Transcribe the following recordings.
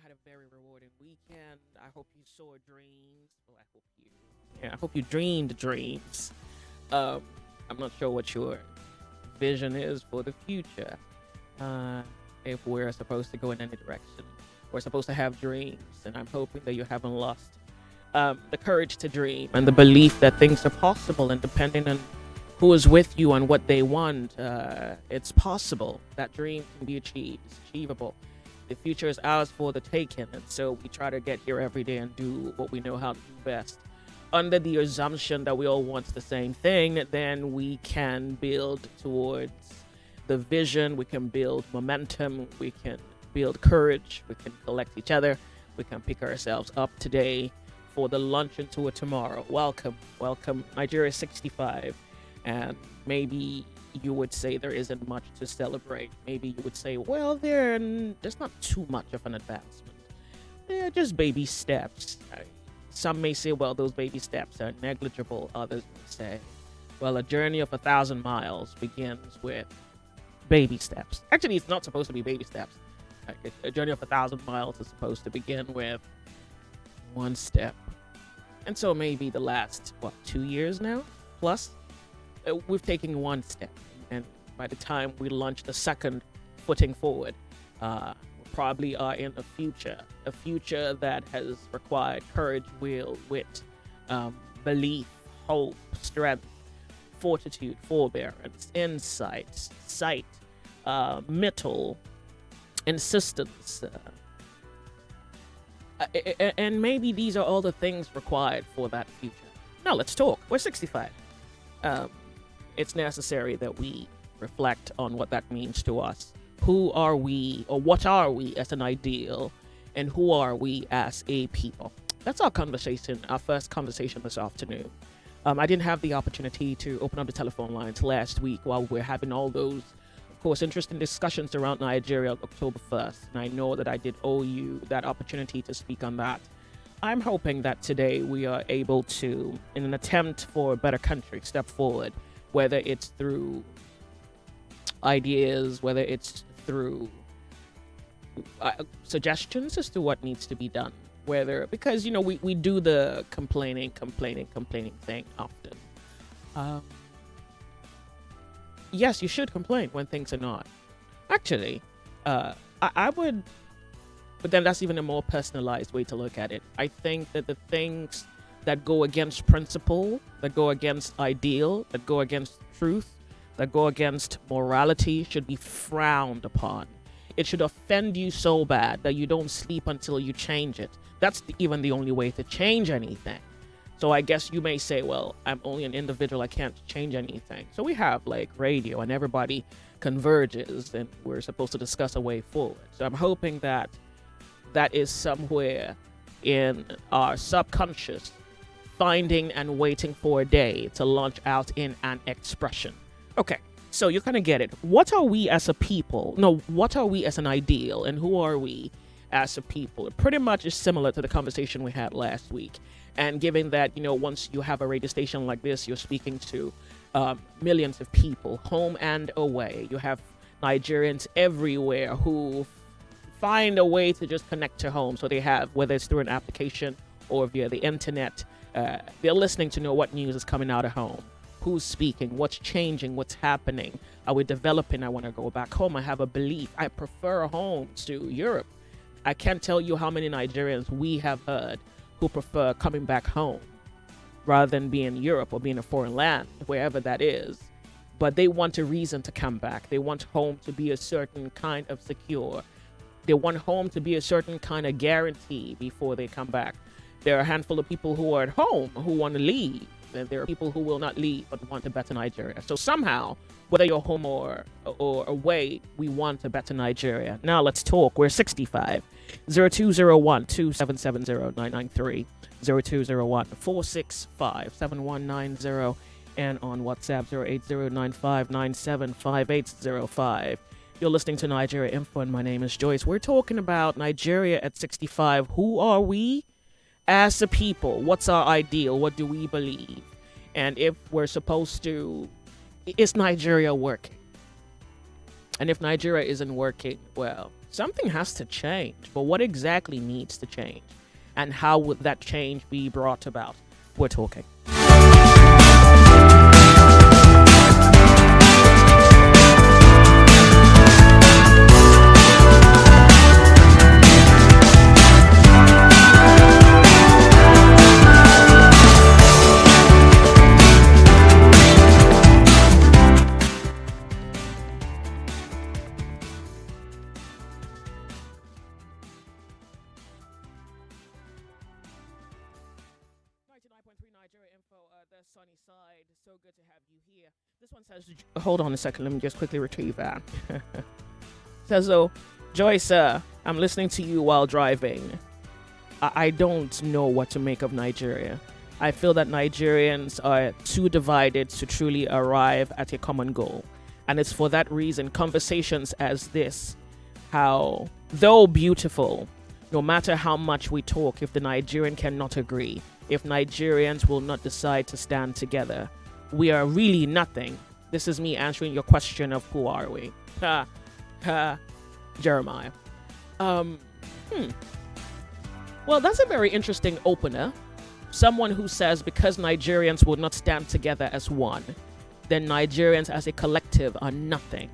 had a very rewarding weekend. I hope you saw dreams. Well, I hope you dreamed dreams. Um, I'm not sure what your vision is for the future. Uh, if we're supposed to go in any direction, we're supposed to have dreams, and I'm hoping that you haven't lost the courage to dream and the belief that things are possible. And depending on who is with you and what they want, it's possible. That dream can be achieved. It's achievable. The future is ours for the taking, and so we try to get here every day and do what we know how to do best. Under the assumption that we all want the same thing, then we can build towards the vision, we can build momentum, we can build courage, we can collect each other, we can pick ourselves up today for the lunch into a tomorrow. Welcome, Nigeria 65. And maybe you would say there isn't much to celebrate. Maybe you would say, well, there's not too much of an advancement. They're just baby steps. Some may say, well, those baby steps are negligible. Others may say, well, a journey of 1,000 miles begins with baby steps. Actually, it's not supposed to be baby steps. A journey of 1,000 miles is supposed to begin with one step. And so maybe the last, 2 years now, plus, we've taken one step. And by the time we launch the second footing forward, we probably are in a future that has required courage, will, wit, belief, hope, strength, fortitude, forbearance, insight, sight, mettle, insistence. And maybe these are all the things required for that future. Now let's talk. We're 65. It's necessary that we reflect on what that means to us. Who are we, or what are we as an ideal, and who are we as a people? That's our conversation, our first conversation this afternoon. I didn't have the opportunity to open up the telephone lines last week while we're having all those, of course, interesting discussions around Nigeria on October 1st. And I know that I did owe you that opportunity to speak on that. I'm hoping that today we are able to, in an attempt for a better country, step forward, whether it's through ideas, whether it's through suggestions as to what needs to be done. Because, we do the complaining thing often. Yes, you should complain when things are not. Actually, I would, but then that's even a more personalized way to look at it. I think that the things that go against principle, that go against ideal, that go against truth, that go against morality should be frowned upon. It should offend you so bad that you don't sleep until you change it. That's even the only way to change anything. So I guess you may say, well, I'm only an individual, I can't change anything. So we have radio and everybody converges and we're supposed to discuss a way forward. So I'm hoping that that is somewhere in our subconscious finding and waiting for a day to launch out in an expression. Okay, so you kind of get it. What are we as a people? No, what are we as an ideal, and who are we as a people? It pretty much is similar to the conversation we had last week. And given that, once you have a radio station like this, you're speaking to millions of people, home and away. You have Nigerians everywhere who find a way to just connect to home. So they have, whether it's through an application or via the internet, they're listening to know what news is coming out of home. Who's speaking? What's changing? What's happening? Are we developing? I want to go back home. I have a belief. I prefer home to Europe. I can't tell you how many Nigerians we have heard who prefer coming back home rather than being in Europe or being in a foreign land, wherever that is. But they want a reason to come back. They want home to be a certain kind of secure. They want home to be a certain kind of guarantee before they come back. There are a handful of people who are at home who want to leave. And there are people who will not leave but want a better Nigeria. So somehow, whether you're home or away, we want a better Nigeria. Now let's talk. We're 65. 0201-2770-993. 0201-465-7190. And on WhatsApp, 08095975805. You're listening to Nigeria Info, and my name is Joyce. We're talking about Nigeria at 65. Who are we as a people? What's our ideal? What do we believe? And if we're supposed to, is Nigeria working? And if Nigeria isn't working, well, Something has to change, but what exactly needs to change? And how would that change be brought about? We're talking. So good to have you here. This one says, hold on a second, let me just quickly retrieve that. Says, though, Joyce, I'm listening to you while driving. I don't know what to make of Nigeria. I feel that Nigerians are too divided to truly arrive at a common goal. And it's for that reason, conversations as this, how, though beautiful, no matter how much we talk, if the Nigerian cannot agree, if Nigerians will not decide to stand together, we are really nothing. This is me answering your question of who are we? Jeremiah. Well, that's a very interesting opener. Someone who says because Nigerians will not stand together as one, then Nigerians as a collective are nothing.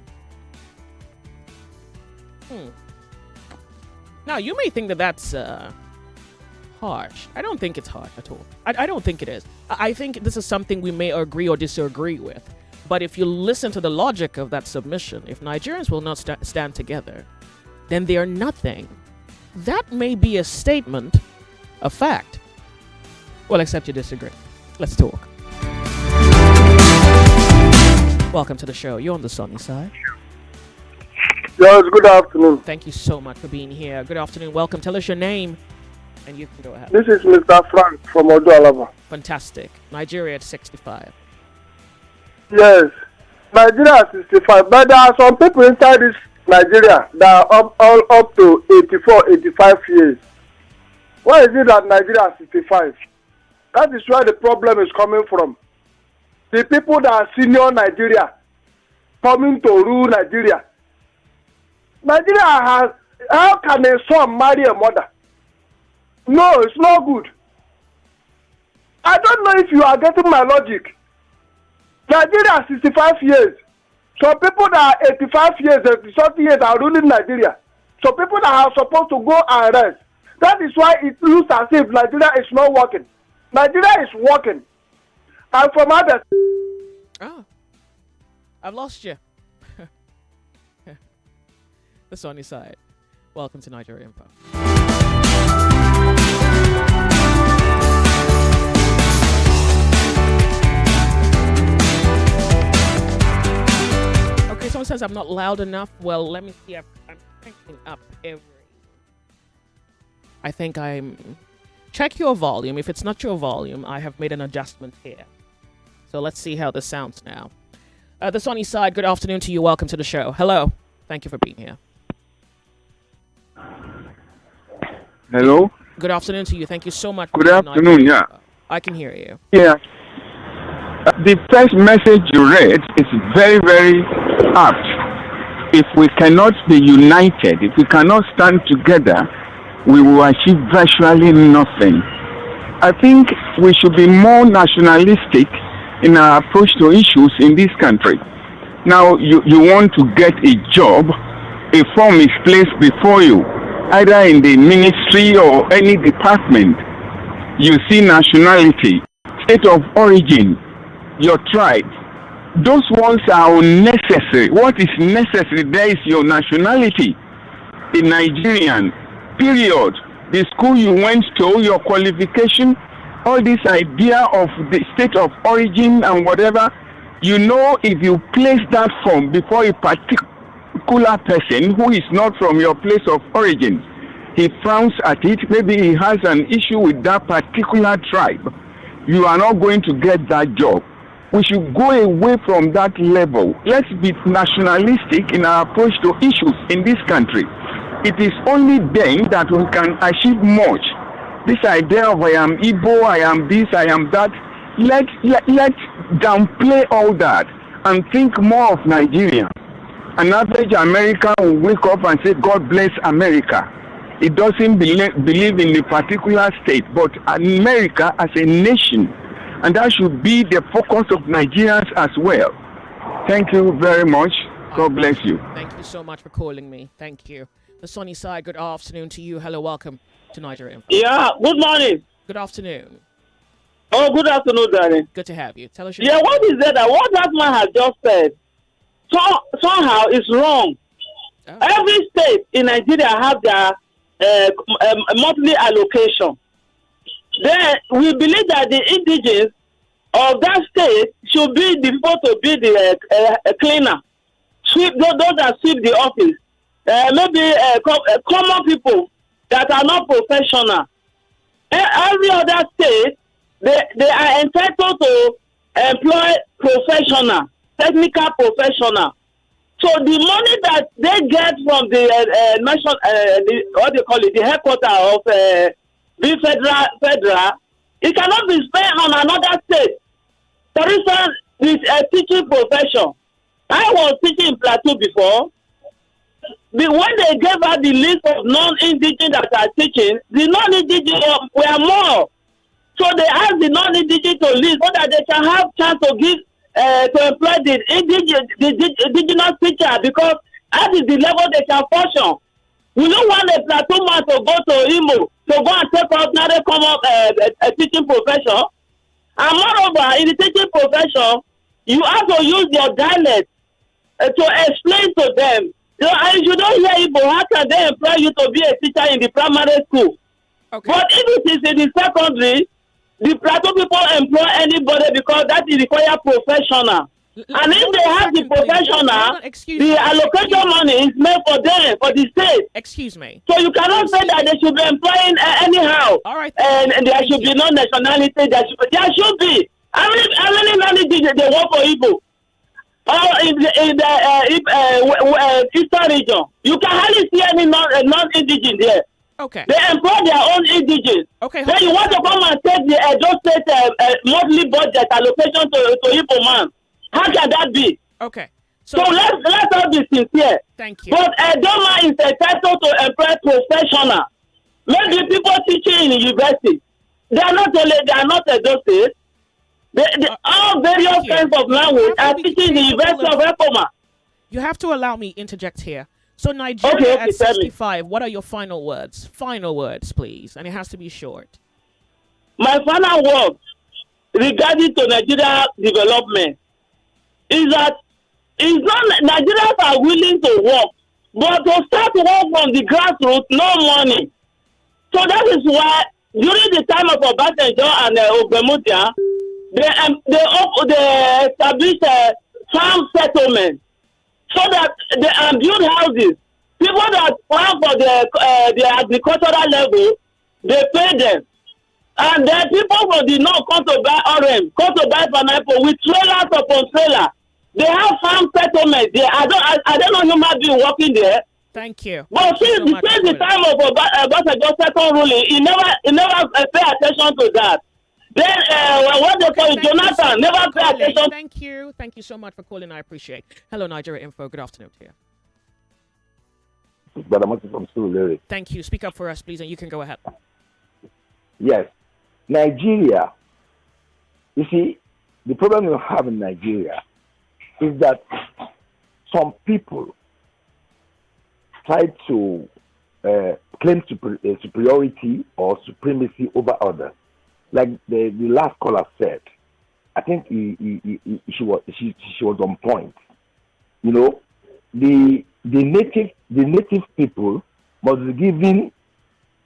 Now, you may think that that's harsh. I don't think it's harsh at all. I don't think it is. I think this is something we may agree or disagree with. But if you listen to the logic of that submission, if Nigerians will not stand together, then they are nothing. That may be a statement, a fact. Well, except you disagree. Let's talk. Welcome to the show. You're on the sunny side. Yes, good afternoon. Thank you so much for being here. Good afternoon. Welcome. Tell us your name. And you can go ahead. This is Mr. Frank from Odo Alaba. Fantastic. Nigeria at 65. Yes, Nigeria at 65. But there are some people inside this Nigeria that are all up to 84, 85 years. Why is it that Nigeria at 65? That is where the problem is coming from. The people that are senior Nigeria coming to rule Nigeria. Nigeria has, how can a son marry a mother? No, it's not good. I don't know if you are getting my logic. Nigeria is 65 years. Some people that are 85 years, 80 years are ruling Nigeria. Some people that are supposed to go and rest. That is why it looks as if Nigeria is not working. Nigeria is working. And from others. Oh, I've lost you. The sunny side. Welcome to Nigeria Info. Okay, someone says I'm not loud enough. Well, let me see. I'm cranking up I think I'm... Check your volume. If it's not your volume, I have made an adjustment here. So let's see how this sounds now. The sunny side, good afternoon to you. Welcome to the show. Hello. Thank you for being here. Hello? Good afternoon to you. Thank you so much. Good afternoon, yeah. I can hear you. Yeah. The first message you read is very, very apt. If we cannot be united, if we cannot stand together, we will achieve virtually nothing. I think we should be more nationalistic in our approach to issues in this country. Now, you want to get a job, a form is placed before you, either in the ministry or any department. You see nationality, state of origin, your tribe. Those ones are unnecessary. What is necessary there is your nationality. A Nigerian, period. The school you went to, your qualification, all this idea of the state of origin and whatever, you know, if you place that form before a particular person who is not from your place of origin, he frowns at it, maybe he has an issue with that particular tribe, you are not going to get that job. We should go away from that level. Let's be nationalistic in our approach to issues in this country. It is only then that we can achieve much. This idea of I am Igbo, I am this, I am that, let downplay all that and think more of Nigeria. An average American will wake up and say, God bless America. It doesn't believe in a particular state, but America as a nation. And that should be the focus of Nigerians as well. Thank you very much. God bless you. Thank you so much for calling me. Thank you. The sunny side, good afternoon to you. Hello, welcome to Nigeria Info. Yeah, good morning. Good afternoon. Oh, good afternoon, darling. Good to have you. Tell us your Yeah, what is that? What that man has just said somehow is wrong. Oh. Every state in Nigeria have their monthly allocation. Then we believe that the indigenous of that state should be default to be the cleaner, sweep those that sweep the office. Maybe common people that are not professional. Every other state, they are entitled to employ professional, technical professional. So the money that they get from the national, what do you call it, the headquarters of the federal, it cannot be spent on another state. For instance, with a teaching profession, I was teaching in Plateau before. When they gave out the list of non-indigenous that are teaching, the non-indigenous were more. So they asked the non-indigenous to leave so that they can have chance to give to employ the indigenous teacher, because that is the level they can function. We don't want a Plateau man to go to Imo to go and take out another common teaching profession. And moreover, in the teaching profession, you have to use your dialect to explain to them. You know, if you don't hear Igbo, how can they employ you to be a teacher in the primary school? Okay. But if it is in the secondary, the Plateau people employ anybody because that is required professional. And if they have the professional, the allocation money is made for them, for the state. Excuse me. So you cannot say that they should be employing anyhow. All right. And there should be no nationality. There should be. How many nationalities they work for Igbo? In the Eastern region, you can hardly see any non-indigenous there. Okay. They employ their own indigenous. Okay. Then you want to come and take the Edo State monthly budget allocation to Igbo man. How can that be? Okay. So let's all be sincere. Thank you. But Edo man is entitled to employ professional. Maybe people teaching in university, they are not Edo State. All various kinds of language are teaching in the University of Ekoma. You have to allow me interject here. So Nigeria at 65, what are your final words? Final words, please. And it has to be short. My final word regarding to Nigeria development is that it's not Nigerians are willing to work, but to start work from the grassroots, no money. So that is why during the time of Obasanjo and Ogbemudia, they established a farm settlement so that they build houses. People that farm for the agricultural level, they pay them. And then people from the north come to buy orange, come to buy pineapple with trailers upon trailer. They have farm settlement there. I don't know human being working there. Thank you. But since the time of Obasanjo's second ruling, he never pay attention to that. Then what they call Jonathan never pay attention. Thank you. Thank you so much for calling. I appreciate. Hello, Nigeria Info. Good afternoon to you. Thank you. Speak up for us, please, and you can go ahead. Yes. Nigeria. You see, the problem you have in Nigeria is that some people try to claim superiority or supremacy over others. Like the last caller said, I think she was on point. You know, the native people must be given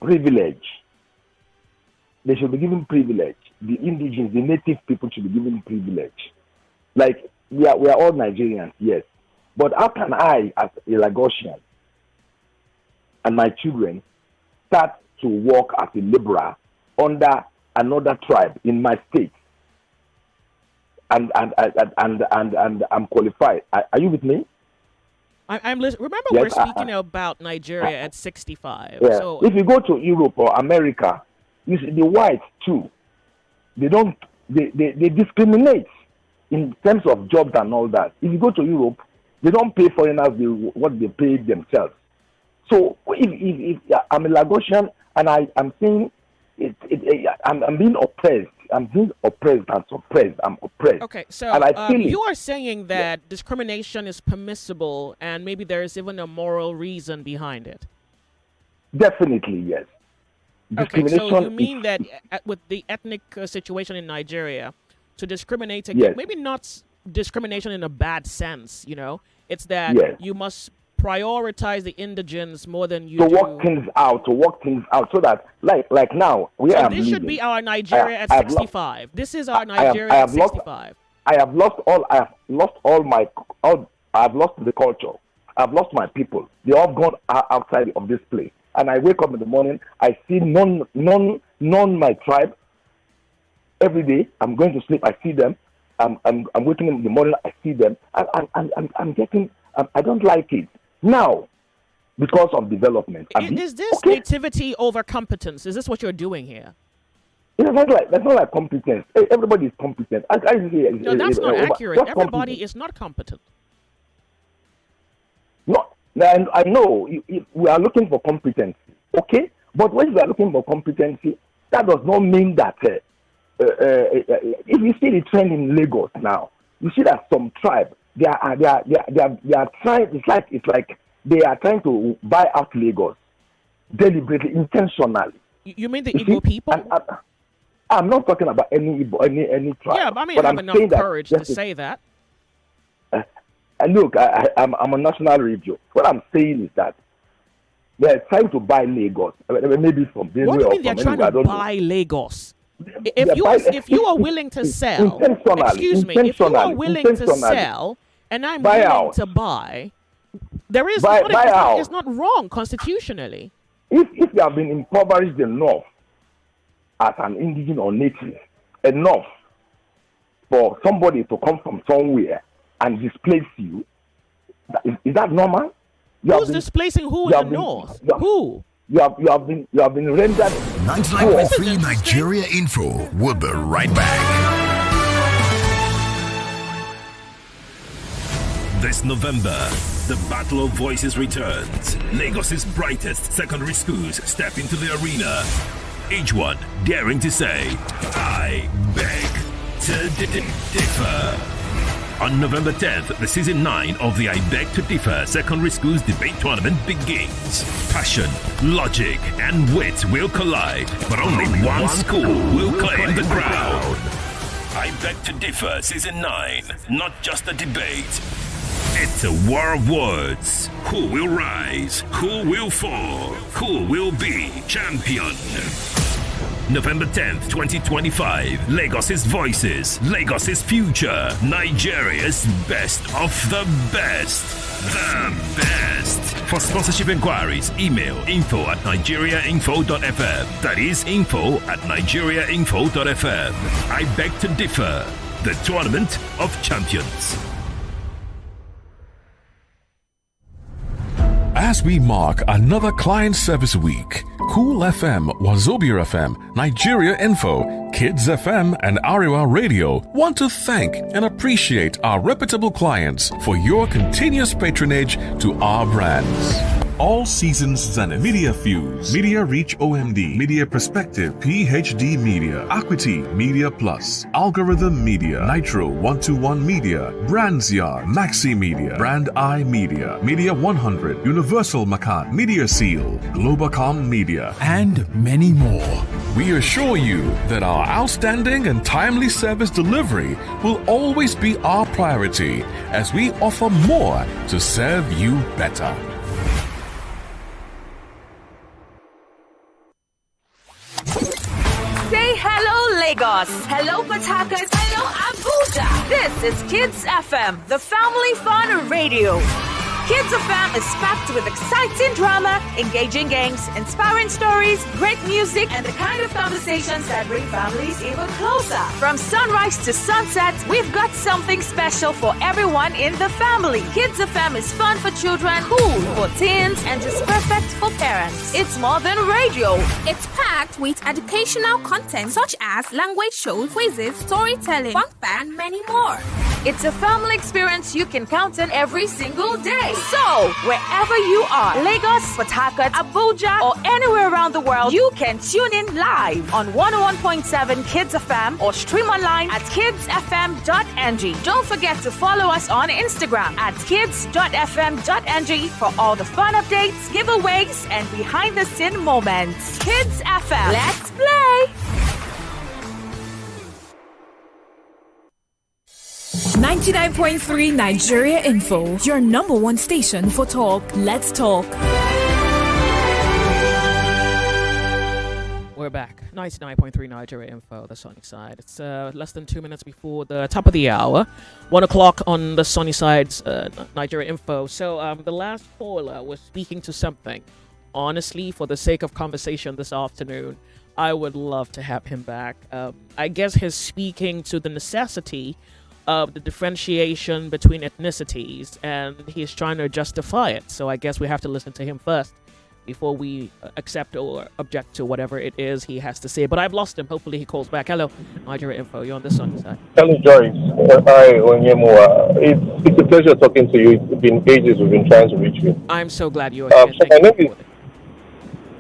privilege. They should be given privilege. The indigenous, the native people should be given privilege. Like we are all Nigerians, yes, but how can I, as a Lagosian, and my children start to work as a laborer under another tribe in my state, and I'm qualified? Are you with me? I'm listening. Remember, yes, we're speaking about Nigeria at 65. Yeah. So if you go to Europe or America, you see the whites too. They discriminate in terms of jobs and all that. If you go to Europe, They don't pay foreigners what they pay themselves. So if I'm a Lagosian and I'm saying I'm being oppressed. I'm being oppressed and suppressed. I'm oppressed. Okay, so and I feel you are saying that discrimination is permissible and maybe there is even a moral reason behind it. Definitely, yes. Okay, so you mean that with the ethnic situation in Nigeria, to discriminate against, Yes. maybe not discrimination in a bad sense, it's that Yes. you must prioritize the indigents more than you to do. work things out, so that like now we So are. this should be our Nigeria at I have 65. This is our I Nigeria have at lost- 65. I have lost the culture. I've lost my people. They all gone outside of this place. And I wake up in the morning, I see none my tribe. Every day, I'm going to sleep, I see them. I'm waking up in the morning, I see them. I don't like it. Now, because of development. Is this nativity over competence? Is this what you're doing here? That's not like competence. Everybody is competent. No, that's not accurate. Everybody competent. is not competent. No, I know we are looking for competency, okay? But when we are looking for competency, that does not mean that if you see the trend in Lagos now, you see that some tribe they are trying. It's like they are trying to buy out Lagos deliberately, intentionally. You mean the Igbo people? I'm not talking about any Igbo, any tribe. Yeah, but I mean, but have I'm enough saying that courage to say that. Look, I'm a national radio. What I'm saying is that they're trying to buy Lagos, maybe from Benue. What do you mean or they're from trying anywhere, to I don't buy know. Lagos? If you are willing to sell, excuse me, if you are willing to sell, and I'm Buy willing out. to buy, there is Buy out. it's not wrong constitutionally. If you have been impoverished enough as an indigenous or native, enough for somebody to come from somewhere and displace you, is that normal? Who's displacing who in the north? Who? You have been rendered. 99.3 Nigeria Info. We'll be right back. This November, the Battle of Voices returns. Lagos's brightest secondary schools step into the arena. Each one daring to say, I beg to differ. On November 10th, the season 9 of the I Beg to Differ Secondary Schools Debate Tournament begins. Passion, logic, and wit will collide, but only one school will claim the crown. I Beg to Differ Season 9, not just a debate. It's a war of words. Who will rise? Who will fall? Who will be champion? November 10th, 2025. Lagos's voices. Lagos's future. Nigeria's best of the best. The best. For sponsorship inquiries, email info@nigeriainfo.fm. That is info@nigeriainfo.fm. I Beg to Differ. The Tournament of Champions. As we mark another client service week, Cool FM, Wazobia FM, Nigeria Info, Kids FM, and Ariwa Radio want to thank and appreciate our reputable clients for your continuous patronage to our brands. All Seasons Zenith, Media Fuse, Media Reach OMD, Media Perspective, PhD Media, Acuity Media Plus, Algorithm Media, Nitro 121 Media, Brands Yard, Maxi Media, Brand I Media, Media 100, Universal Macan, Media Seal, Globacom Media, and many more. We assure you that our outstanding and timely service delivery will always be our priority as we offer more to serve you better. Say hello, Lagos. Hello, Port Harcourt. Hello, Abuja. This is Kids FM, the family fun radio. Kids FM is packed with exciting drama, engaging games, inspiring stories, great music, and the kind of conversations that bring families even closer. From sunrise to sunset, we've got something special for everyone in the family. Kids FM is fun for children, cool for teens, and just perfect for parents. It's more than radio. It's packed with educational content such as language shows, quizzes, storytelling, fun facts, and many more. It's a family experience you can count on every single day. So, wherever you are, Lagos, Port Harcourt, Abuja, or anywhere around the world, you can tune in live on 101.7 Kids FM or stream online at kidsfm.ng. Don't forget to follow us on Instagram at kids.fm.ng for all the fun updates, giveaways, and behind-the-scene moments. Kids FM, let's play! 99.3 Nigeria Info, your number one station for talk. Let's talk. We're back. 99.3 Nigeria Info, the sunny side. It's less than 2 minutes before the top of the hour. 1 o'clock on the sunny side's Nigeria Info. So the last caller was speaking to something. Honestly, for the sake of conversation this afternoon, I would love to have him back. I guess he's speaking to the necessity of the differentiation between ethnicities, and he's trying to justify it. So I guess we have to listen to him first before we accept or object to whatever it is he has to say. But I've lost him. Hopefully he calls back. Hello, Nigeria Info. You're on the sunny side. Hello, Joyce. Hi, Onyemuwa. It's a pleasure talking to you. It's been ages we've been trying to reach you. I'm so glad you're here. So my name is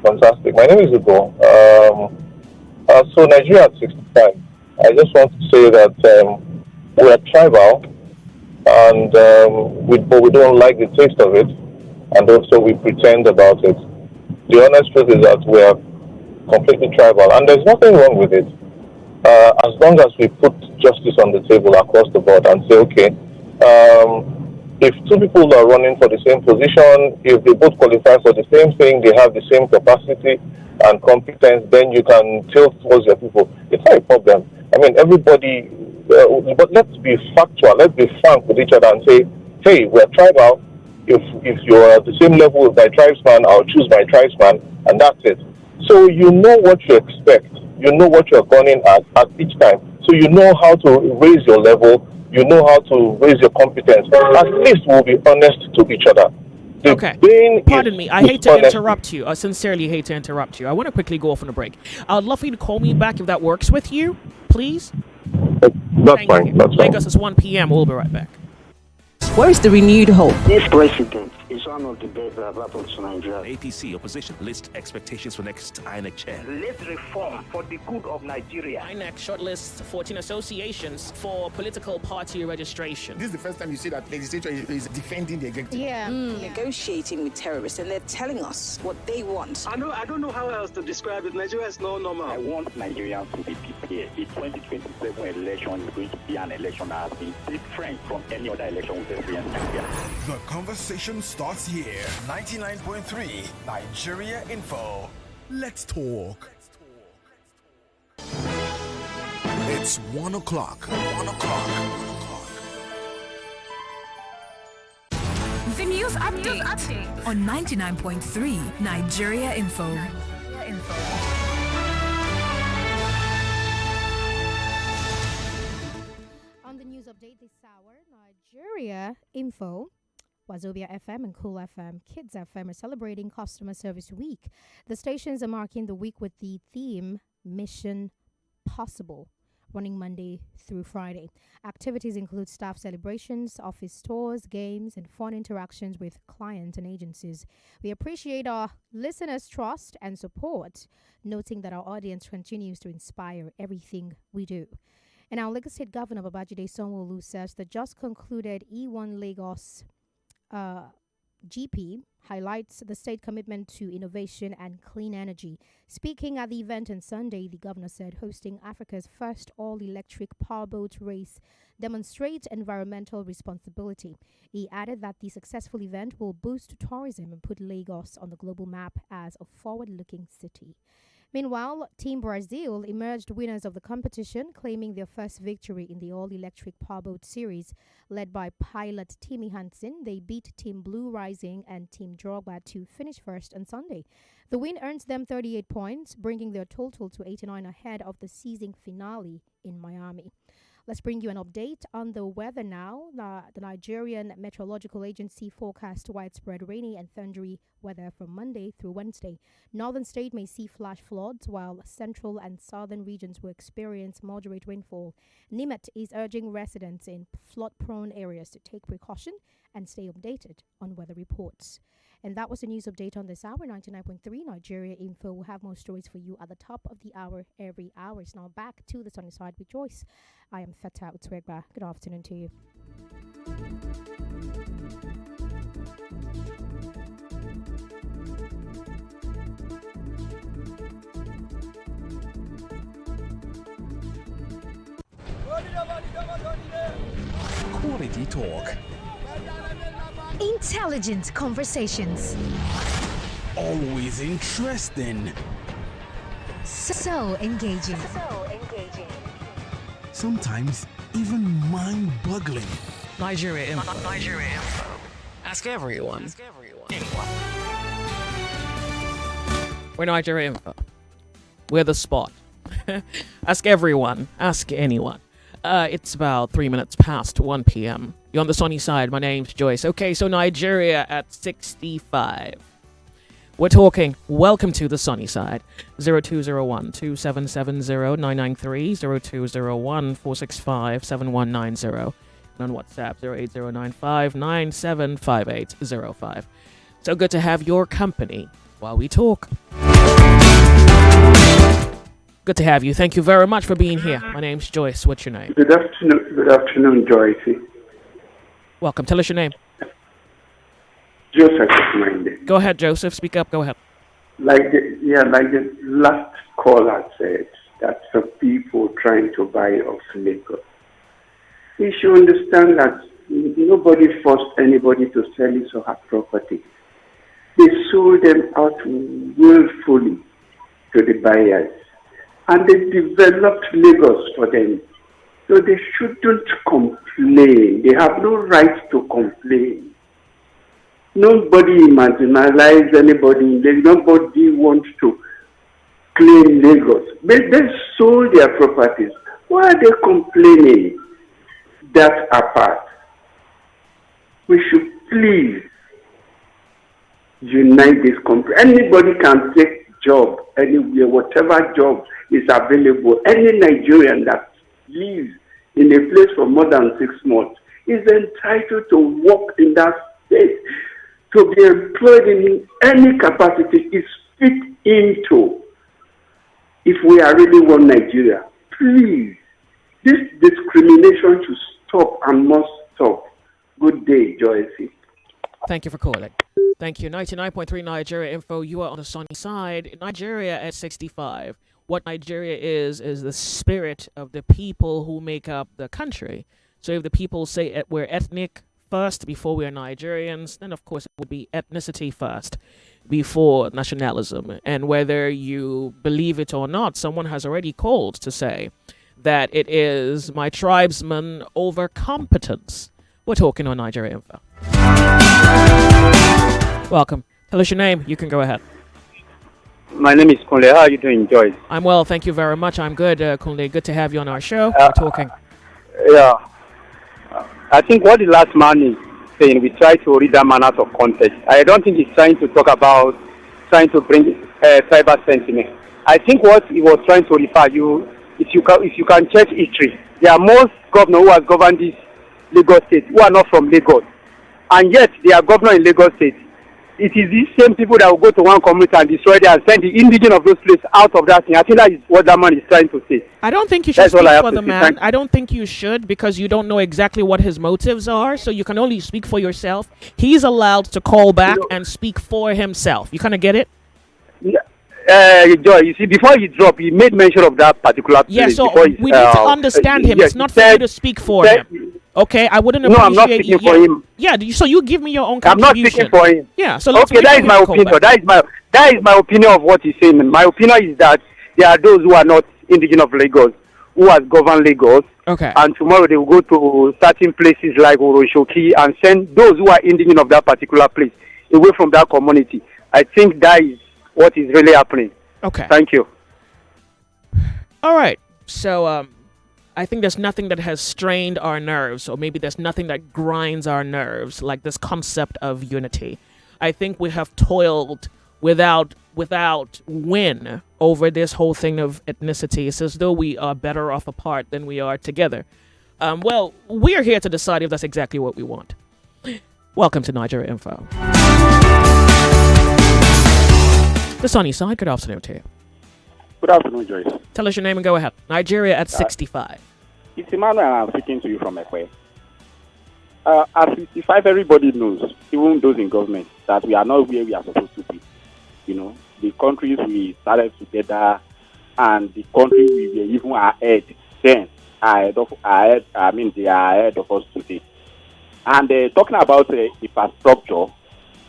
fantastic. My name is Ugo. So Nigeria at 65. I just want to say that we are tribal, and but we don't like the taste of it, and also we pretend about it. The honest truth is that we are completely tribal, and there's nothing wrong with it. As long as we put justice on the table across the board and say, okay, if two people are running for the same position, if they both qualify for the same thing, they have the same capacity and competence, then you can tilt towards your people. It's not a problem. I mean, everybody, but let's be factual, let's be frank with each other and say, hey, we're tribal. If you're at the same level as my tribesman, I'll choose my tribesman, and that's it. So you know what you expect. You know what you're gunning at each time. So you know how to raise your level. You know how to raise your competence. At least we'll be honest to each other. Okay. Pardon me. I hate to interrupt you. I sincerely hate to interrupt you. I want to quickly go off on a break. I'd love for you to call me back if that works with you, please. That's fine. That's fine. Lagos is 1 p.m. We'll be right back. Where is the renewed hope? This president is one of the best that have happened to Nigeria. APC opposition list expectations for next INEC chair. Let's reform for the good of Nigeria. INEC shortlists 14 associations for political party registration. This is the first time you see that legislature is defending the executive. Yeah. Negotiating with terrorists, and they're telling us what they want. I don't know how else to describe it. Nigeria is not normal. I want Nigerians to be prepared. The 2027 election is going to be an election that has been different from any other election we've experienced. The conversation starts here. 99.3 Nigeria Info. Let's talk. It's 1 o'clock. 1 o'clock. The news update on 99.3 Nigeria Info. On the news update this hour, Nigeria Info, Wazobia FM and Cool FM, Kids FM are celebrating Customer Service Week. The stations are marking the week with the theme Mission Possible, running Monday through Friday. Activities include staff celebrations, office tours, games, and fun interactions with clients and agencies. We appreciate our listeners' trust and support, noting that our audience continues to inspire everything we do. And our Lagos State Governor Babajide Sanwo-Olu says the just concluded E1 Lagos GP highlights the state commitment to innovation and clean energy. Speaking at the event on Sunday, the governor said hosting Africa's first all-electric powerboat race demonstrates environmental responsibility. He added that the successful event will boost tourism and put Lagos on the global map as a forward-looking city. Meanwhile, Team Brazil emerged winners of the competition, claiming their first victory in the all-electric powerboat series. Led by pilot Timmy Hansen, they beat Team Blue Rising and Team Drogba to finish first on Sunday. The win earns them 38 points, bringing their total to 89 ahead of the season finale in Miami. Let's bring you an update on the weather now. The Nigerian Meteorological Agency forecast widespread rainy and thundery weather from Monday through Wednesday. Northern state may see flash floods, while central and southern regions will experience moderate rainfall. NIMET is urging residents in flood-prone areas to take precaution and stay updated on weather reports. And that was the news update on this hour, 99.3 Nigeria Info. We'll have more stories for you at the top of the hour every hour. It's now back to the sunny side with Joyce. I am Feta Utwegba. Good afternoon to you. Quality talk. Intelligent conversations. Always interesting. So engaging. Sometimes even mind-boggling. Nigeria Info. Ask everyone. We're Nigeria Info. We're the spot. Ask everyone. Ask anyone. It's about 3 minutes past 1 p.m. You're on the sunny side. My name's Joyce. Okay, so Nigeria at 65. We're talking. Welcome to the sunny side. 0201 2770 993 0201 465 7190. And on WhatsApp 08095 975805. So good to have your company while we talk. Good to have you. Thank you very much for being here. My name's Joyce. What's your name? Good afternoon, Joyce. Welcome. Tell us your name. Joseph is my name. Go ahead, Joseph. Speak up. Go ahead. Like the last caller said, that the people trying to buy off Lagos. You should understand that nobody forced anybody to sell his or her property. They sold them out willfully to the buyers. And they developed Lagos for them. So they shouldn't complain. They have no right to complain. Nobody marginalized anybody. Nobody wants to claim Lagos. They sold their properties. Why are they complaining? That apart. We should please unite this country. Anybody can take job anywhere, whatever job is available. Any Nigerian that lives in a place for more than 6 months is entitled to work in that state. To be employed in any capacity is fit into. If we are really one Nigeria, please, this discrimination should stop and must stop. Good day, Joyce. Thank you for calling. Thank you. 99.3 Nigeria Info. You are on the sunny side. Nigeria at 65. What Nigeria is the spirit of the people who make up the country. So if the people say we're ethnic first before we are Nigerians, then of course it would be ethnicity first before nationalism. And whether you believe it or not, someone has already called to say that it is my tribesmen over competence. We're talking on Nigeria Info. Welcome. Tell us your name. You can go ahead. My name is Kunle. How are you doing, Joyce? I'm well. Thank you very much. I'm good, Kunle. Good to have you on our show. We're talking. Yeah. I think what the last man is saying, we try to read that man out of context. I don't think he's trying to talk about trying to bring cyber sentiment. I think what he was trying to refer you, if you can check history, there are most governors who have governed this Lagos State who are not from Lagos. And yet they are governor in Lagos State. It is these same people that will go to one community and destroy it and send the indigenous of those places out of that thing. I think that is what that man is trying to say. I don't think you should speak for the man. I don't think you should, because you don't know exactly what his motives are, so you can only speak for yourself. He's allowed to call back and speak for himself. You kind of get it? Yeah. Joy, you see, before he dropped, he made mention of that particular place. Yeah, so we need to understand him. It's not for you to speak for him. Okay, I wouldn't appreciate. No, I'm not speaking for him. Yeah, so you give me your own contribution. I'm not speaking for him. Yeah, so let's okay, that is my opinion. That is my opinion of what he's saying. My opinion is that there are those who are not indigenous of Lagos, who has governed Lagos. Okay. And tomorrow they will go to certain places like Oroshoki and send those who are indigenous of that particular place away from that community. I think that is what is really happening. Okay. Thank you. All right. So I think there's nothing that has strained our nerves, or maybe there's nothing that grinds our nerves like this concept of unity. I think we have toiled without win over this whole thing of ethnicity. It's as though we are better off apart than we are together. Well, we are here to decide if that's exactly what we want. Welcome to Nigeria Info. The sunny side, good afternoon to you. Good afternoon, Joyce. Tell us your name and go ahead. Nigeria at 65. It's Emmanuel, and I'm speaking to you from Ekwe. At 65, everybody knows, even those in government, that we are not where we are supposed to be. You know, the countries we started together and the country we were even ahead then, they are ahead of us today. And talking about infrastructure,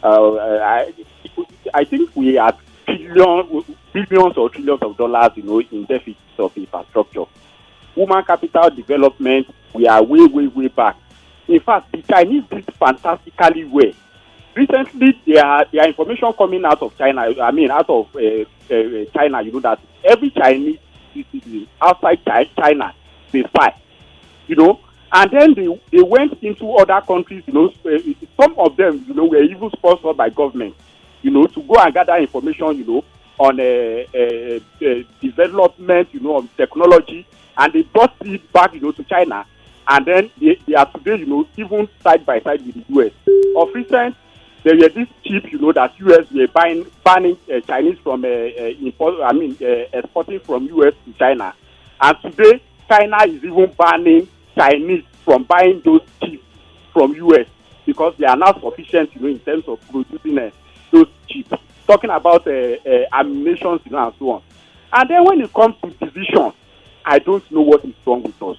I think we are billions or trillions of dollars, in deficit of infrastructure. Human capital development, we are way back. In fact, the Chinese did fantastically well. Recently, there are information coming out of China. China, that every Chinese citizen outside China is spy. And then they went into other countries. Some of them, were even sponsored by government. To go and gather information, on development, on technology, and they brought it back, to China, and then they are today, even side by side with the U.S. Of recent, there were this chip, that U.S. were banning Chinese from exporting from U.S. to China, and today China is even banning Chinese from buying those chips from U.S. because they are not sufficient, in terms of producing those chips. Talking about ammunition, and so on. And then when it comes to division, I don't know what is wrong with us.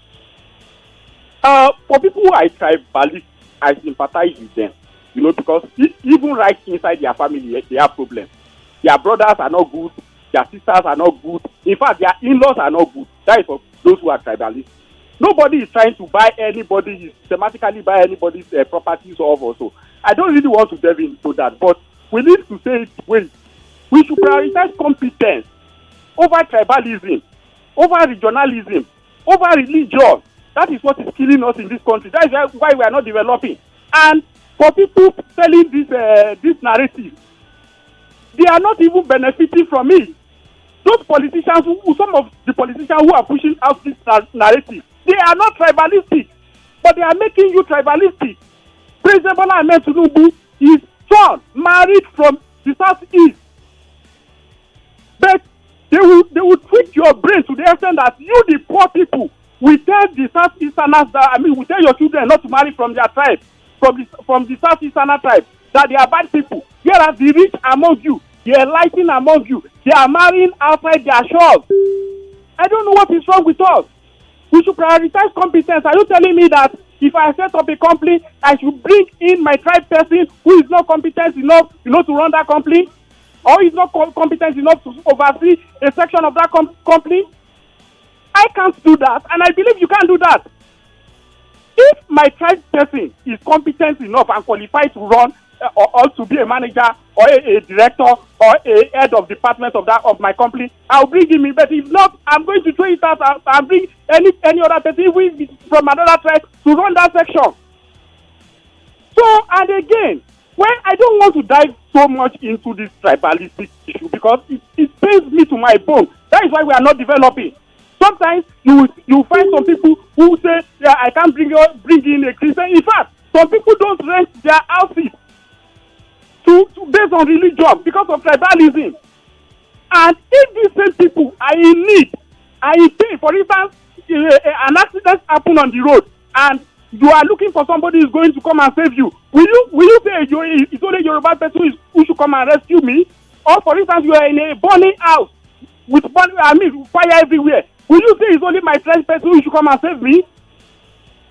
For people who are tribalists, I sympathize with them, because even right inside their family, they have problems. Their brothers are not good, their sisters are not good. In fact, their in-laws are not good. That is for those who are tribalists. Nobody is trying to buy anybody, systematically buy anybody's properties off or so. I don't really want to delve into that, but we need to say it well. We should prioritize competence over tribalism, over regionalism, over religion. That is what is killing us in this country. That is why we are not developing. And for people selling this narrative, they are not even benefiting from it. Those politicians, some of the politicians who are pushing out this narrative, they are not tribalistic, but they are making you tribalistic. President Bola Ahmed Tinubu is son married from the southeast, but they will tweak your brain to the extent that you, the poor people, will tell the southeasterners that will tell your children not to marry from their tribe, from the southeasterner tribe, that they are bad people. Whereas the rich among you, the enlightened among you, they are marrying outside their shores. I don't know what is wrong with us. We should prioritize competence. Are you telling me that if I set up a company, I should bring in my tribe person who is not competent enough, to run that company, or is not competent enough to oversee a section of that company? I can't do that, and I believe you can't do that. If my tribe person is competent enough and qualified to run or to be a manager or a director or a head of department of my company, I'll bring him in. But if not, I'm going to throw it out and bring any other person who is from another tribe to run that section. So, and again, when I don't want to dive so much into this tribalistic issue because it pains me to my bone. That is why we are not developing. Sometimes you find some people who say, yeah, I can't bring in a Christian. In fact, some people don't rent their houses to based on religion because of tribalism. And if these same people are in need, are in pain, for instance, an accident happened on the road, and you are looking for somebody who is going to come and save you, will you say it's only Yoruba person who should come and rescue me? Or for instance, you are in a burning house with fire everywhere. Will you say it's only my friend person who should come and save me?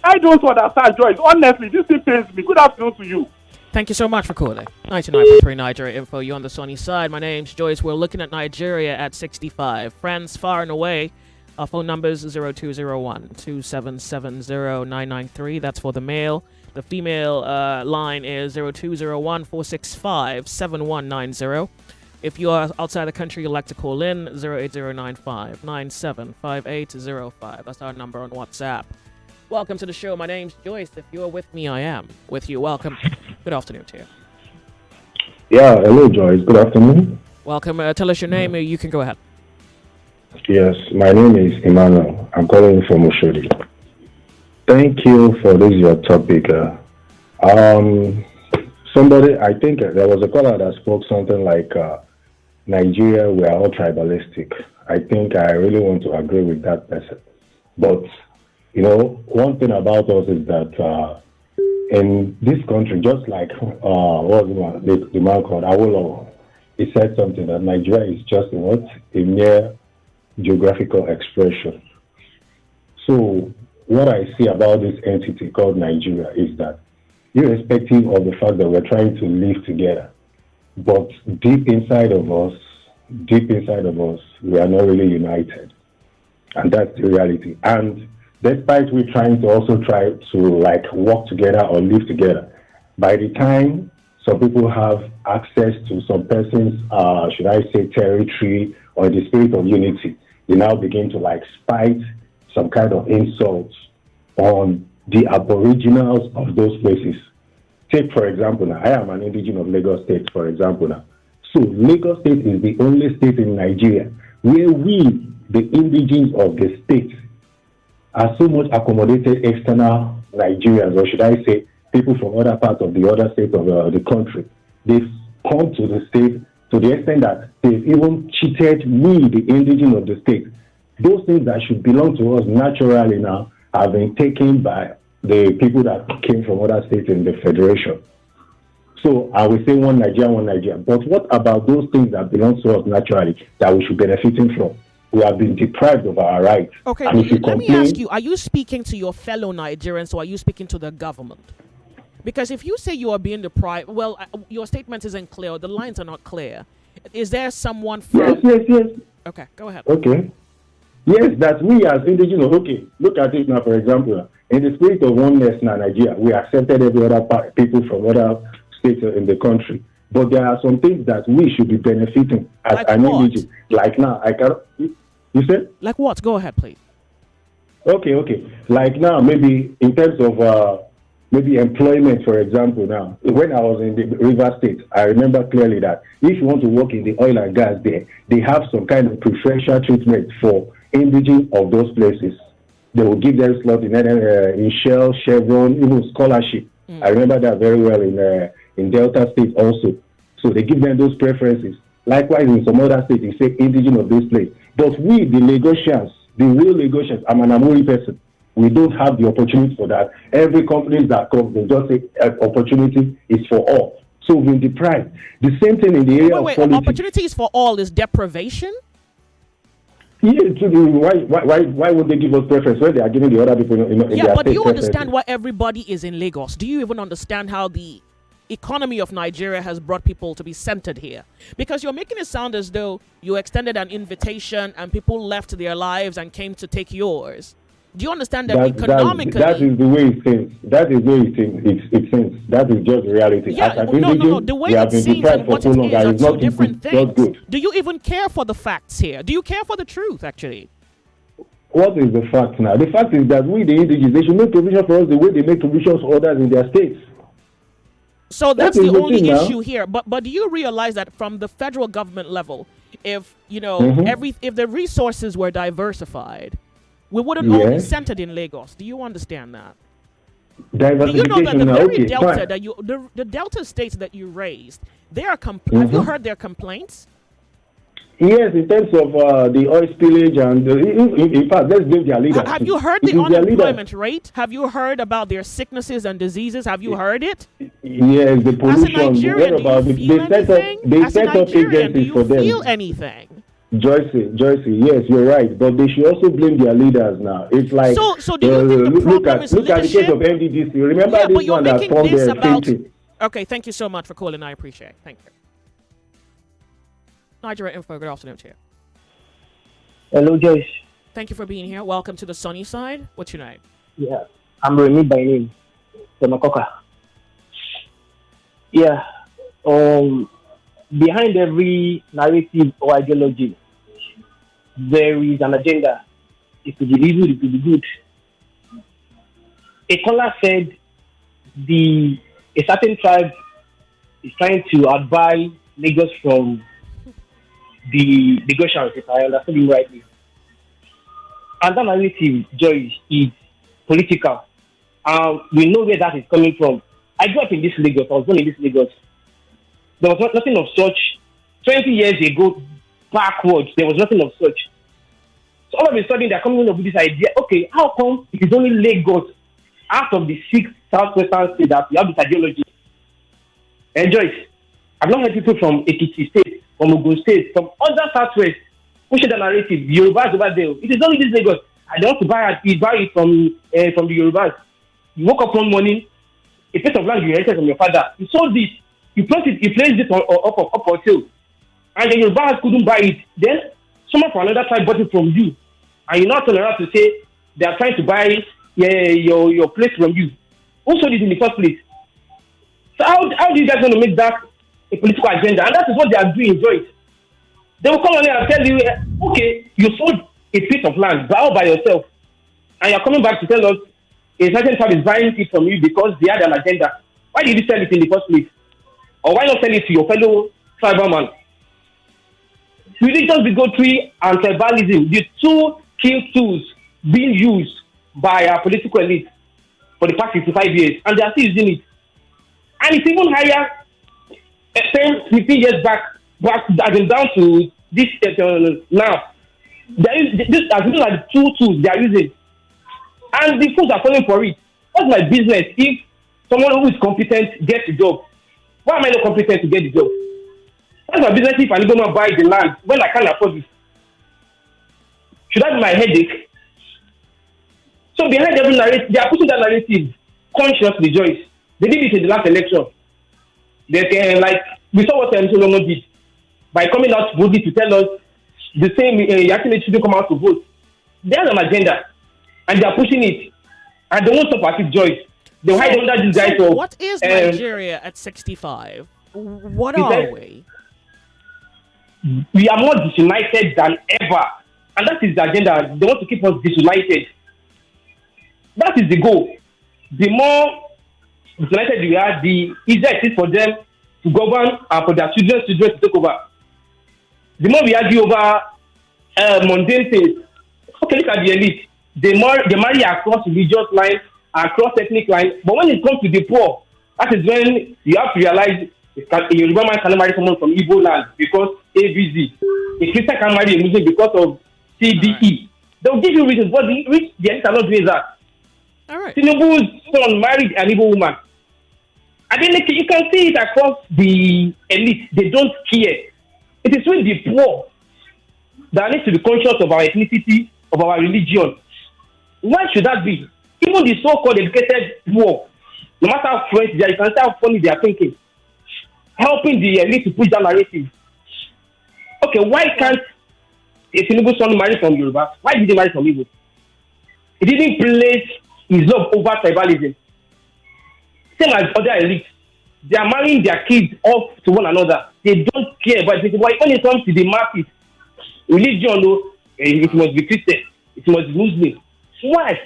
I don't understand, Joyce. Honestly, this thing pains me. Good afternoon to you. Thank you so much for calling. 99.3 Nigeria Info, you on the sunny side. My name's Joyce. We're looking at Nigeria at 65. Friends far and away. Our phone number is 0201-2770-993. That's for the male. The female line is 0201-465-7190. If you are outside the country, you'd like to call in 08095975805. That's our number on WhatsApp. Welcome to the show. My name's Joyce. If you're with me, I am with you. Welcome. Good afternoon to you. Yeah, hello, Joyce. Good afternoon. Welcome. Tell us your name. You can go ahead. Yes, my name is Emmanuel. I'm calling from Oshodi. Thank you for this your topic. Somebody, I think there was a caller that spoke something like Nigeria, we are all tribalistic. I think I really want to agree with that person. But, one thing about us is that in this country, just like the man called Awolowo, he said something that Nigeria is just a mere geographical expression. So what I see about this entity called Nigeria is that irrespective of the fact that we're trying to live together, but deep inside of us, we are not really united. And that's the reality. And despite we trying to also try to work together or live together, by the time some people have access to some person's, territory or the spirit of unity, they now begin to spite some kind of insults on the aboriginals of those places. Take, for example, now, I am an indigenous of Lagos State, for example, now. So Lagos State is the only state in Nigeria where we, the indigenes of the state, are so much accommodated external Nigerians, or should I say, people from other parts of the other states of the country. They've come to the state to the extent that they've even cheated we, the indigenous of the state. Those things that should belong to us naturally now have been taken by the people that came from other states in the federation. So I will say one Nigeria. But what about those things that belong to us naturally that we should be benefiting from? We have been deprived of our rights. Okay, let me ask you, are you speaking to your fellow Nigerians or are you speaking to the government? Because if you say you are being deprived, well, your statement isn't clear. The lines are not clear. Is there someone from... Yes. Okay, go ahead. Okay. Yes, that we as indigenous, okay, look at it now, for example, in the spirit of oneness in Nigeria, we accepted every other people from other states in the country. But there are some things that we should be benefiting as an indigenous. Like now, I can... You said? Like what? Go ahead, please. Okay. Like now, maybe in terms of maybe employment, for example, now, when I was in the River State, I remember clearly that if you want to work in the oil and gas there, they have some kind of preferential treatment for indigenous of those places. They will give them slot in Shell, Chevron, even scholarship. I remember that very well in Delta State also. So they give them those preferences. Likewise, in some other states, they say indigenous of this place. But we, the Lagosians, the real Lagosians, I'm an Amuri person, we don't have the opportunity for that. Every company that comes, they just say opportunity is for all. So we're deprived. The same thing in the area of politics. Opportunities for all is deprivation? Yeah, why would they give us preference when they are giving the other people in their but do you preferences? understand why everybody is in Lagos? Do you even understand how the economy of Nigeria has brought people to be centered here? Because you're making it sound as though you extended an invitation and people left their lives and came to take yours. Do you understand that economically? That is the way it seems. That is the way it seems. That is just reality. Yeah, no. The way it seems and what it is are two different things. Do you even care for the facts here? Do you care for the truth, actually? What is the fact now? The fact is that we, the indigenous, they should make provision for us the way they make provisions for others in their states. So that's the only issue here. But do you realize that from the federal government level, if if the resources were diversified, we wouldn't all be centered in Lagos? Do you understand that? Do you know that the very delta that the delta states that you raised, they are have you heard their complaints? Yes, in terms of the oil spillage and in fact, let's blame their leaders. Have you heard the unemployment rate? Have you heard about their sicknesses and diseases? Have you heard it? Yes, the pollution. As a Nigerian, do you feel anything? They set up agencies for them. Do you feel anything? Joyce, yes, you're right, but they should also blame their leaders now. It's like so do you think the problem is look leadership? At the case of NDDC. Remember this one that formed the thinking. Okay, thank you so much for calling. I appreciate it. Thank you. Nigeria Info, good afternoon to you. Hello, Joyce. Thank you for being here. Welcome to the sunny side. What's your name? Yeah, I'm Remy by name. Makoka. Yeah. behind every narrative or ideology, there is an agenda. It could be evil, it could be good. A caller said a certain tribe is trying to advise Lagos from the negotiations, if I understood him rightly. And that narrative, Joyce, is political. We know where that is coming from. I grew up in this Lagos. I was born in this Lagos. There was nothing of such. 20 years ago, backwards, there was nothing of such. So all of a sudden, they're coming up with this idea. Okay, how come it is only Lagos out of the 6 southwestern states that we have this ideology? And Joyce, I've not heard people from Ekiti State, from Ogun State, from other southwest pushing the narrative. The Yorubas over there. It is only this Lagos. I don't want to buy it from the Yorubas. You woke up one morning, a piece of land you inherited from your father. You sold it. You placed it up for sale. And the Yorubas couldn't buy it. Then someone from another tribe bought it from you. And you now turn around to say they are trying to buy your place from you. Who sold it in the first place? So how do you guys want to make that a political agenda? And that is what they are doing, Joyce. They will come on here and tell you, okay, you sold a piece of land all by yourself. And you're coming back to tell us a certain tribe is buying it from you because they had an agenda. Why did you sell it in the first place? Or why not sell it to your fellow tribal? Religious bigotry and tribalism, the two key tools being used by our political elite for the past 65 years, and they are still using it. And it's even higher 10, 15 years back as in down to this now. This are the two tools they are using. And the fools are falling for it. What's my business if someone who is competent gets the job? Why am I not competent to get the job? What's my business if I need to buy the land when I can't afford it? Should that be my headache? So behind every narrative, they are pushing that narrative consciously, Joyce. They did it in the last election. They like we saw what Solomon did by coming out boldly to tell us the same. Actually, shouldn't come out to vote. They have an agenda, and they are pushing it, and they won't stop at it, Joyce. They hide under these guys. So what is Nigeria at 65? What are we? We are more disunited than ever, and that is the agenda. They want to keep us disunited. That is the goal. The more disunited we are, the easier it is for them to govern and for their children to take over. The more we argue over mundane things, okay, look at the elite. They marry across religious lines, across ethnic lines, but when it comes to the poor, that is when you have to realize a Yoruba man cannot marry someone from Igbo land because ABZ. A Christian can marry a Muslim because of CDE. Right. They'll give you reasons, but the elite are not doing that. All right. Tinubu's son married an Igbo woman. And then you can see it across the elite. They don't care. It is with the poor that needs to be conscious of our ethnicity, of our religion. Why should that be? Even the so-called educated poor, no matter how French they are, you can see how funny they are thinking. Helping the elite to push that narrative. Okay, why can't a Tinubu son marry from Yoruba? Why did he marry from Igbo? He didn't place his love over tribalism. Same as other elites. They are marrying their kids off to one another. They don't care about it. But when it comes to the market, religion, it must be Christian. It must be Muslim. Why?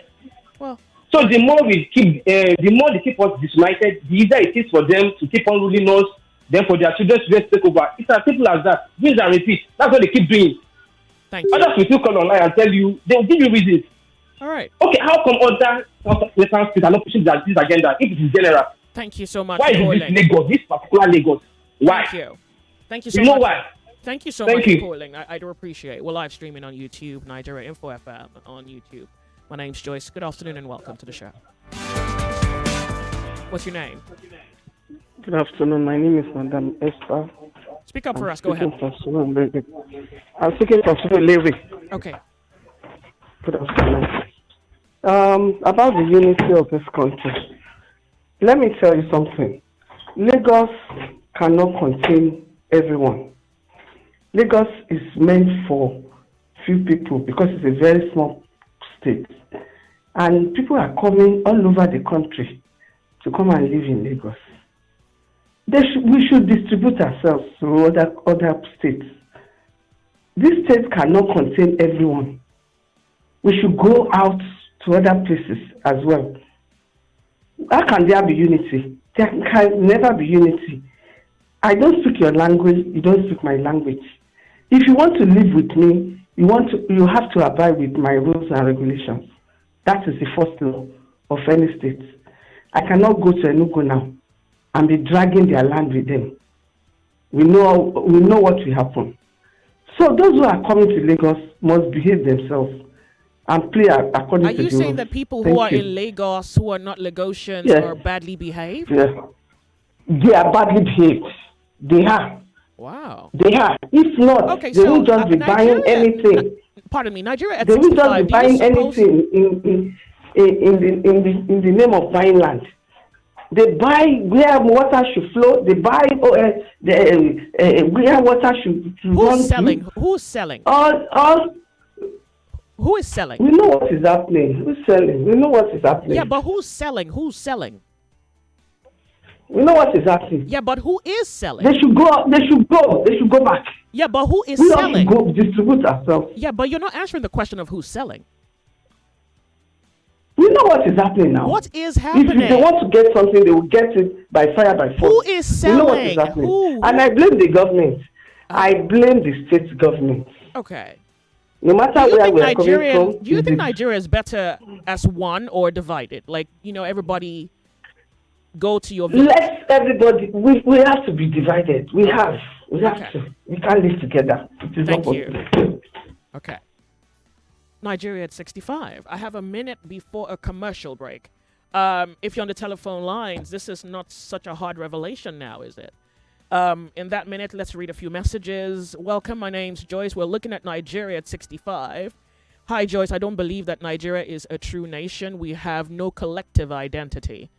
Well, so the more they keep us disunited, the easier it is for them to keep on ruling us. Then for their children to just take over. It's as simple as that. Rinse and repeat. That's what they keep doing. Thank you. Others will still call online and tell you, they'll give you reasons. All right. Okay, how come other Western states are not pushing this agenda if it is general? Thank you so much. Why is this Lagos, this particular Lagos? Why? Thank you. Thank you so much. You know much. why? Thank you so much for calling. I do appreciate it. We're live streaming on YouTube, Nigeria Info FM on YouTube. My name's Joyce. Good afternoon and welcome to the show. What's your name? Good afternoon. My name is Madam Esther. Speak up for us. Go ahead. I'm speaking from Surulere. Okay. Good afternoon. About the unity of this country, let me tell you something. Lagos cannot contain everyone. Lagos is meant for few people because it's a very small state. And people are coming all over the country to come and live in Lagos. we should distribute ourselves to other states. This state cannot contain everyone. We should go out to other places as well. How can there be unity? There can never be unity. I don't speak your language, you don't speak my language. If you want to live with me, you have to abide with my rules and regulations. That is the first law of any state. I cannot go to Enugu now and be dragging their land with them. We know what will happen. So those who are coming to Lagos must behave themselves and play according to the rules. Are you saying that people who are in Lagos who are not Lagosians are badly behaved? Yes. They are badly behaved. They are. Wow. They are. If not, they won't just be buying anything. Pardon me, Nigeria at they 65. They won't just be buying anything in the name of buying land. They buy where water should flow. They buy where water should run. Who's selling? Who's selling? Who is selling? We know what is happening. Who's selling? We know what is happening. Yeah, but who's selling? Who's selling? We know what is happening. Yeah, but who is selling? They should go. They should go. They should go back. Yeah, but who is selling? We have to go distribute ourselves. Yeah, but you're not answering the question of who's selling. We know what is happening now. What is happening? If they want to get something, they will get it by fire, by force. Who is selling? We know what is happening. Who? And I blame the government. I blame the state government. Okay. No matter where we are coming from. Do you think Nigeria is better as one or divided? Like, everybody go to your village. Let everybody. We have to be divided. We have to. We can't live together. It is Thank you. Okay. Nigeria at 65. I have a minute before a commercial break. If you're on the telephone lines, this is not such a hard revelation now, is it? In that minute, let's read a few messages. Welcome, my name's Joyce. We're looking at Nigeria at 65. Hi, Joyce. I don't believe that Nigeria is a true nation. We have no collective identity.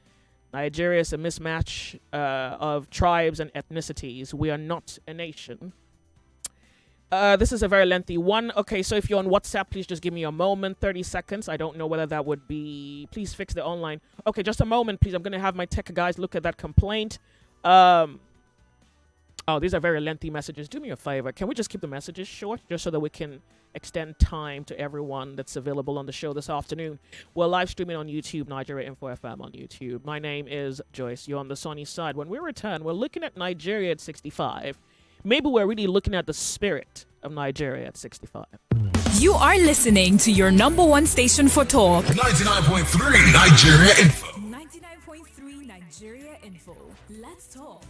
Nigeria is a mismatch of tribes and ethnicities. We are not a nation. This is a very lengthy one. Okay, so if you're on WhatsApp, please just give me a moment, 30 seconds. I don't know whether that would be... Please fix the online. Okay, just a moment, please. I'm going to have my tech guys look at that complaint. Oh, these are very lengthy messages. Do me a favor. Can we just keep the messages short just so that we can extend time to everyone that's available on the show this afternoon? We're live streaming on YouTube, Nigeria Info FM on YouTube. My name is Joyce. You're on the sunny side. When we return, we're looking at Nigeria at 65. Maybe we're really looking at the spirit of Nigeria at 65. You are listening to your number one station for talk. 99.3 Nigeria Info. 99.3 Nigeria Info. Let's talk.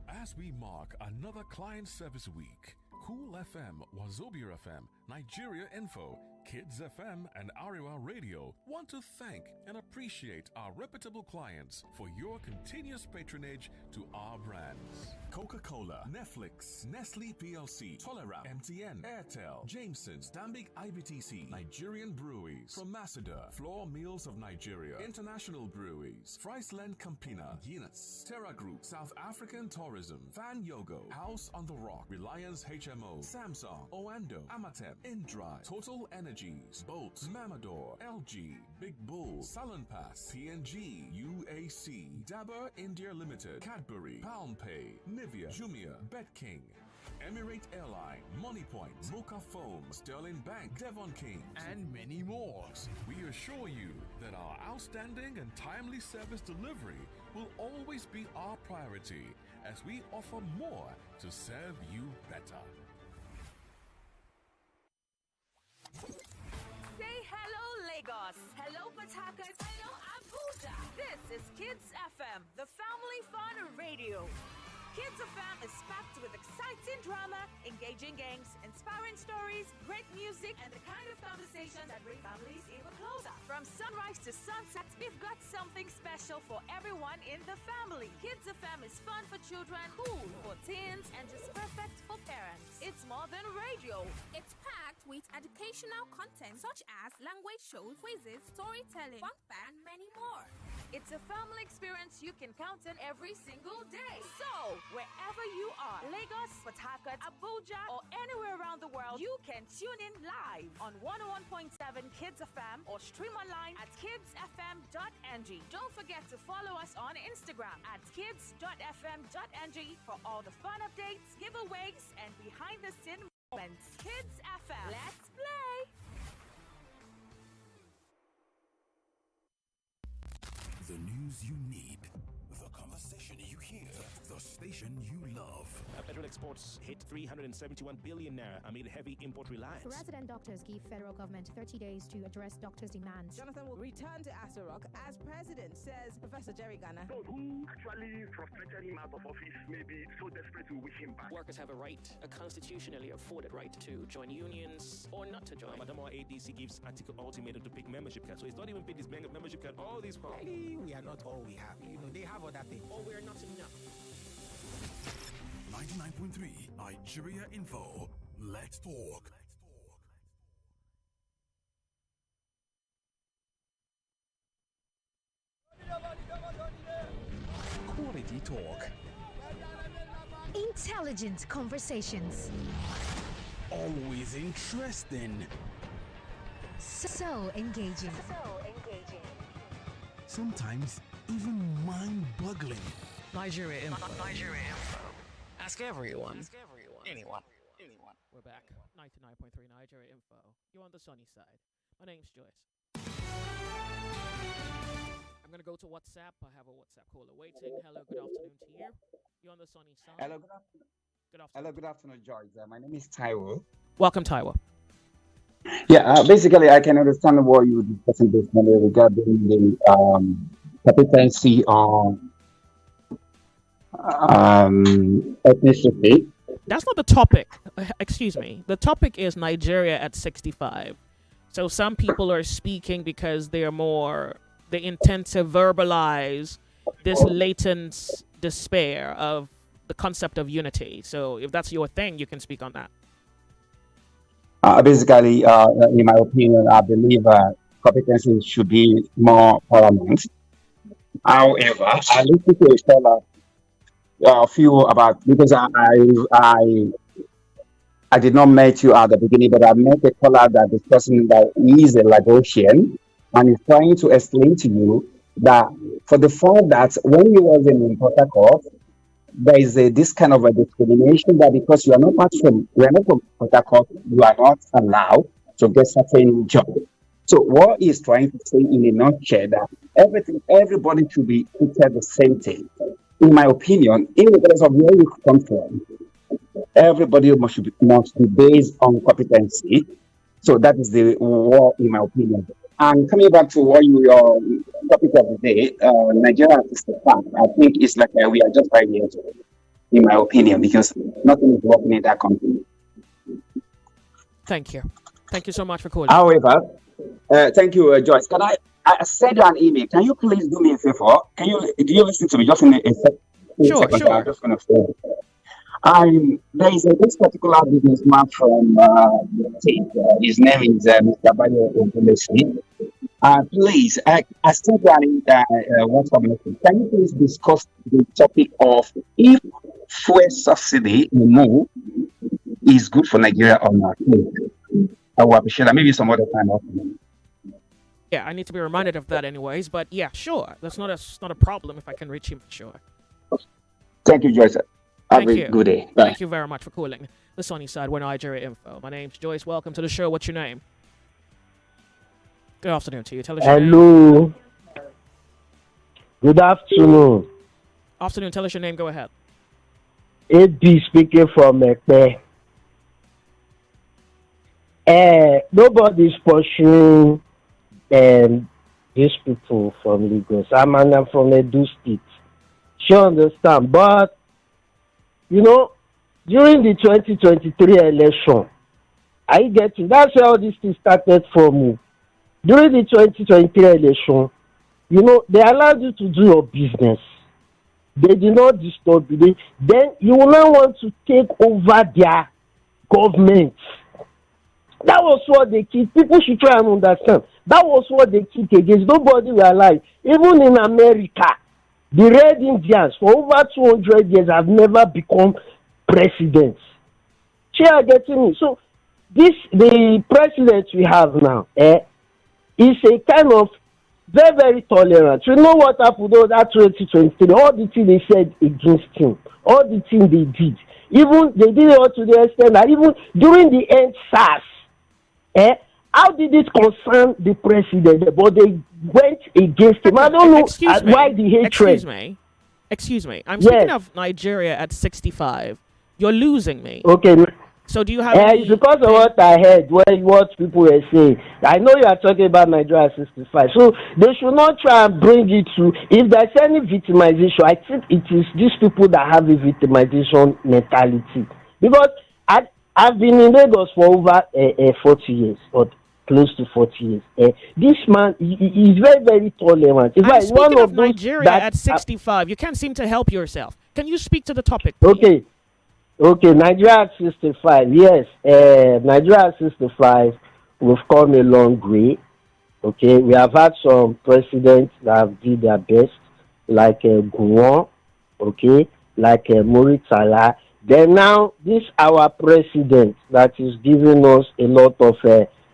As we mark another client service week, Cool FM, Wazobia FM, Nigeria Info, Kids FM, and Ariwa Radio want to thank and appreciate our reputable clients for your continuous patronage to our brands. Coca-Cola, Netflix, Nestle PLC, Tolerant, MTN, Airtel, Jameson's, Stambik IBTC, Nigerian Breweries, from Masada, Floor Mills of Nigeria, International Breweries, Friesland Campina, Guinness, Terra Group, South African Tourism, Fan Yogo, House on the Rock, Reliance HMO, Samsung, Oando, Amatep, Indra, Total Energies, Bolt, Mamador, LG, Big Bull, Salonpass, PNG, UAC, Dabur India Limited, Cadbury, PalmPay, Nivea, Jumia, BetKing, Emirate Airline, MoneyPoint, Mocha Foam, Sterling Bank, Devon King, and many more. We assure you that our outstanding and timely service delivery will always be our priority as we offer more to serve you better. Say hello, Lagos. Hello, Port Harcourt. Hello, Abuja. This is Kids FM, the family fun radio. Kids FM is packed with exciting drama, engaging games, inspiring stories, great music, and the kind of conversation that bring families even closer. From sunrise to sunset, we've got something special for everyone in the family. Kids FM is fun for children, cool for teens, and just perfect for parents. It's more than radio. It's packed with educational content such as language shows, quizzes, storytelling, fun facts, and many more. It's a family experience you can count on every single day. So, wherever you are, Lagos, Port Harcourt, Abuja, or anywhere around the world, you can tune in live on 101.7 Kids FM or stream online at kidsfm.ng. Don't forget to follow us on Instagram at kids.fm.ng for all the fun updates, giveaways, and behind-the-scene moments. Kids FM, let's play! The news you need, the conversation you hear, the station you love. Petrol exports hit 371 billion naira amid heavy import reliance. Resident doctors give federal government 30 days to address doctors' demands. Jonathan will return to Aso Rock as president, says Professor Jerry Ghana. Those who actually frustrated him out of office may be so desperate to wish him back. Workers have a right, a constitutionally afforded right to join unions or not to join. Madam ADC gives Article ultimatum to pick membership card, so he's not even picked his membership card. All these problems. We are not all we have. They have other things. Or we're not enough. 99.3 Nigeria Info. Let's talk. Quality talk. Intelligent conversations. Always interesting. So engaging. Sometimes even mind-boggling. Nigeria Info. Ask everyone. Anyone. We're back. 99.3 Nigeria Info. You're on the sunny side. My name's Joyce. I'm going to go to WhatsApp. I have a WhatsApp caller waiting. Hello, good afternoon to you. You're on the sunny side. Hello, good afternoon. Good afternoon. Hello, good afternoon, George. My name is Taiwo. Welcome, Taiwo. Yeah, basically, I can understand what you were discussing this morning regarding the competency on ethnicity. That's not the topic. Excuse me. The topic is Nigeria at 65. So some people are speaking because they intend to verbalize this latent despair of the concept of unity. So if that's your thing, you can speak on that. Basically, in my opinion, I believe competency should be more paramount. However, I listened to a caller a few about, because I did not meet you at the beginning, but I met a caller that is person that is a Lagosian and is trying to explain to you that for the fact that when you was in Port Harcourt, there is this kind of a discrimination that because you are not from Port Harcourt, you are not allowed to get certain job. So what he's trying to say in a nutshell that everybody should be treated the same thing. In my opinion, regardless of where you come from, everybody must be based on competency. So that is the war, in my opinion. And coming back to what your topic of the day, Nigeria is the fact. I think it's like we are just 5 years old, in my opinion, because nothing is working in that country. Thank you. Thank you so much for calling. However, thank you, Joyce. Can I send you an email? Can you please do me a favor? Do you listen to me just in a second? Sure. I'm just going to say. There is this particular businessman from the state. His name is Mr. Bayo Ogulesi. Please, I sent you WhatsApp message. Can you please discuss the topic of if fuel subsidy remove is good for Nigeria or not? I will appreciate that. Maybe some other time. Yeah, I need to be reminded of that anyways. But yeah, sure. That's not a problem if I can reach him, sure. Thank you, Joyce. Have a good day. Bye. Thank you very much for calling the sunny side with Nigeria Info. My name's Joyce. Welcome to the show. What's your name? Good afternoon to you. Tell us your name. Hello. Good afternoon. Afternoon. Tell us your name. Go ahead. AD speaking from Ekpe. Nobody's pursuing these people from Lagos. I'm from Edo State. You understand? But, during the 2023 election, I get it. That's where all these things started from. During the 2023 election, they allowed you to do your business. They did not disturb you. Then you will not want to take over their government. That was what they keep. People should try and understand. That was what they kicked against. Nobody realized. Even in America, the Red Indians for over 200 years have never become presidents. She are getting me. So the president we have now, is a kind of very, very tolerant. You know what happened though that 2023? All the things they said against him, all the things they did. Even they did it all to the extent that even during the end SARS, how did it concern the president? But they went against him. I don't know why the hatred. Excuse me. I'm speaking of Nigeria at 65. You're losing me. Okay. So do you have? It's because of what I heard, what people were saying. I know you are talking about Nigeria 65. So they should not try and bring it to. If there's any victimization, I think it is these people that have a victimization mentality. Because I've been in Lagos for over 40 years or close to 40 years. This man is very, very tolerant. It's speaking of Nigeria at 65, you can't seem to help yourself. Can you speak to the topic, please? Okay, Nigeria at 65. Yes, Nigeria at 65, we've come a long way. Okay, we have had some presidents that have did their best, like Gowon, okay, like Muritala. Then now, this our president that is giving us a lot of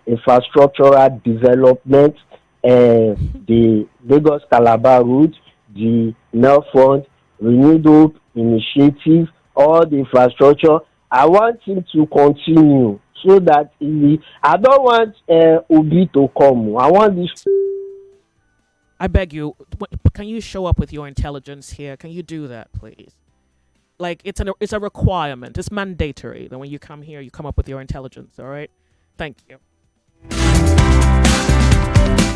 infrastructural development, the Lagos Calabar route, the Nel Fund, Renewed Hope Initiative, all the infrastructure. I want him to continue so that I don't want Obi to come. I want this. I beg you, can you show up with your intelligence here? Can you do that, please? Like, it's a requirement. It's mandatory that when you come here, you come up with your intelligence, all right? Thank you.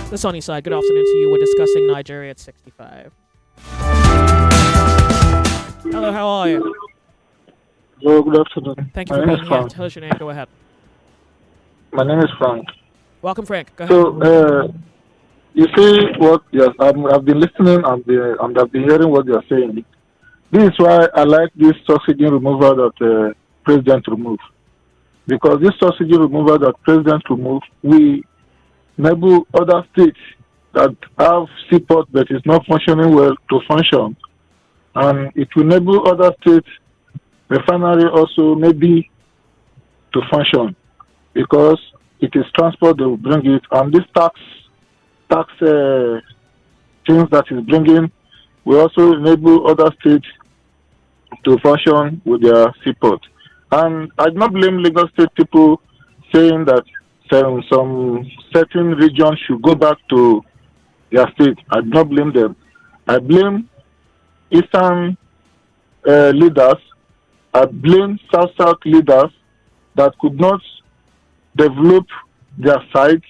The Sunny Side, good afternoon to you. We're discussing Nigeria at 65. Hello, how are you? Hello, good afternoon. Thank you for being here. Tell us your name. Go ahead. My name is Frank. Welcome, Frank. Go ahead. So, you see what I've been listening and I've been hearing what you're saying. This is why I like this subsidy removal that President removed. Because this subsidy removal that President removed, we enable other states that have seaport but is not functioning well to function. And it will enable other states refinery also maybe to function because it is transport that will bring it, and this tax things that is bringing will also enable other states to function with their seaport. And I do not blame Lagos State people saying that some certain regions should go back to their state. I do not blame them. I blame Eastern leaders. I blame South leaders that could not develop their side,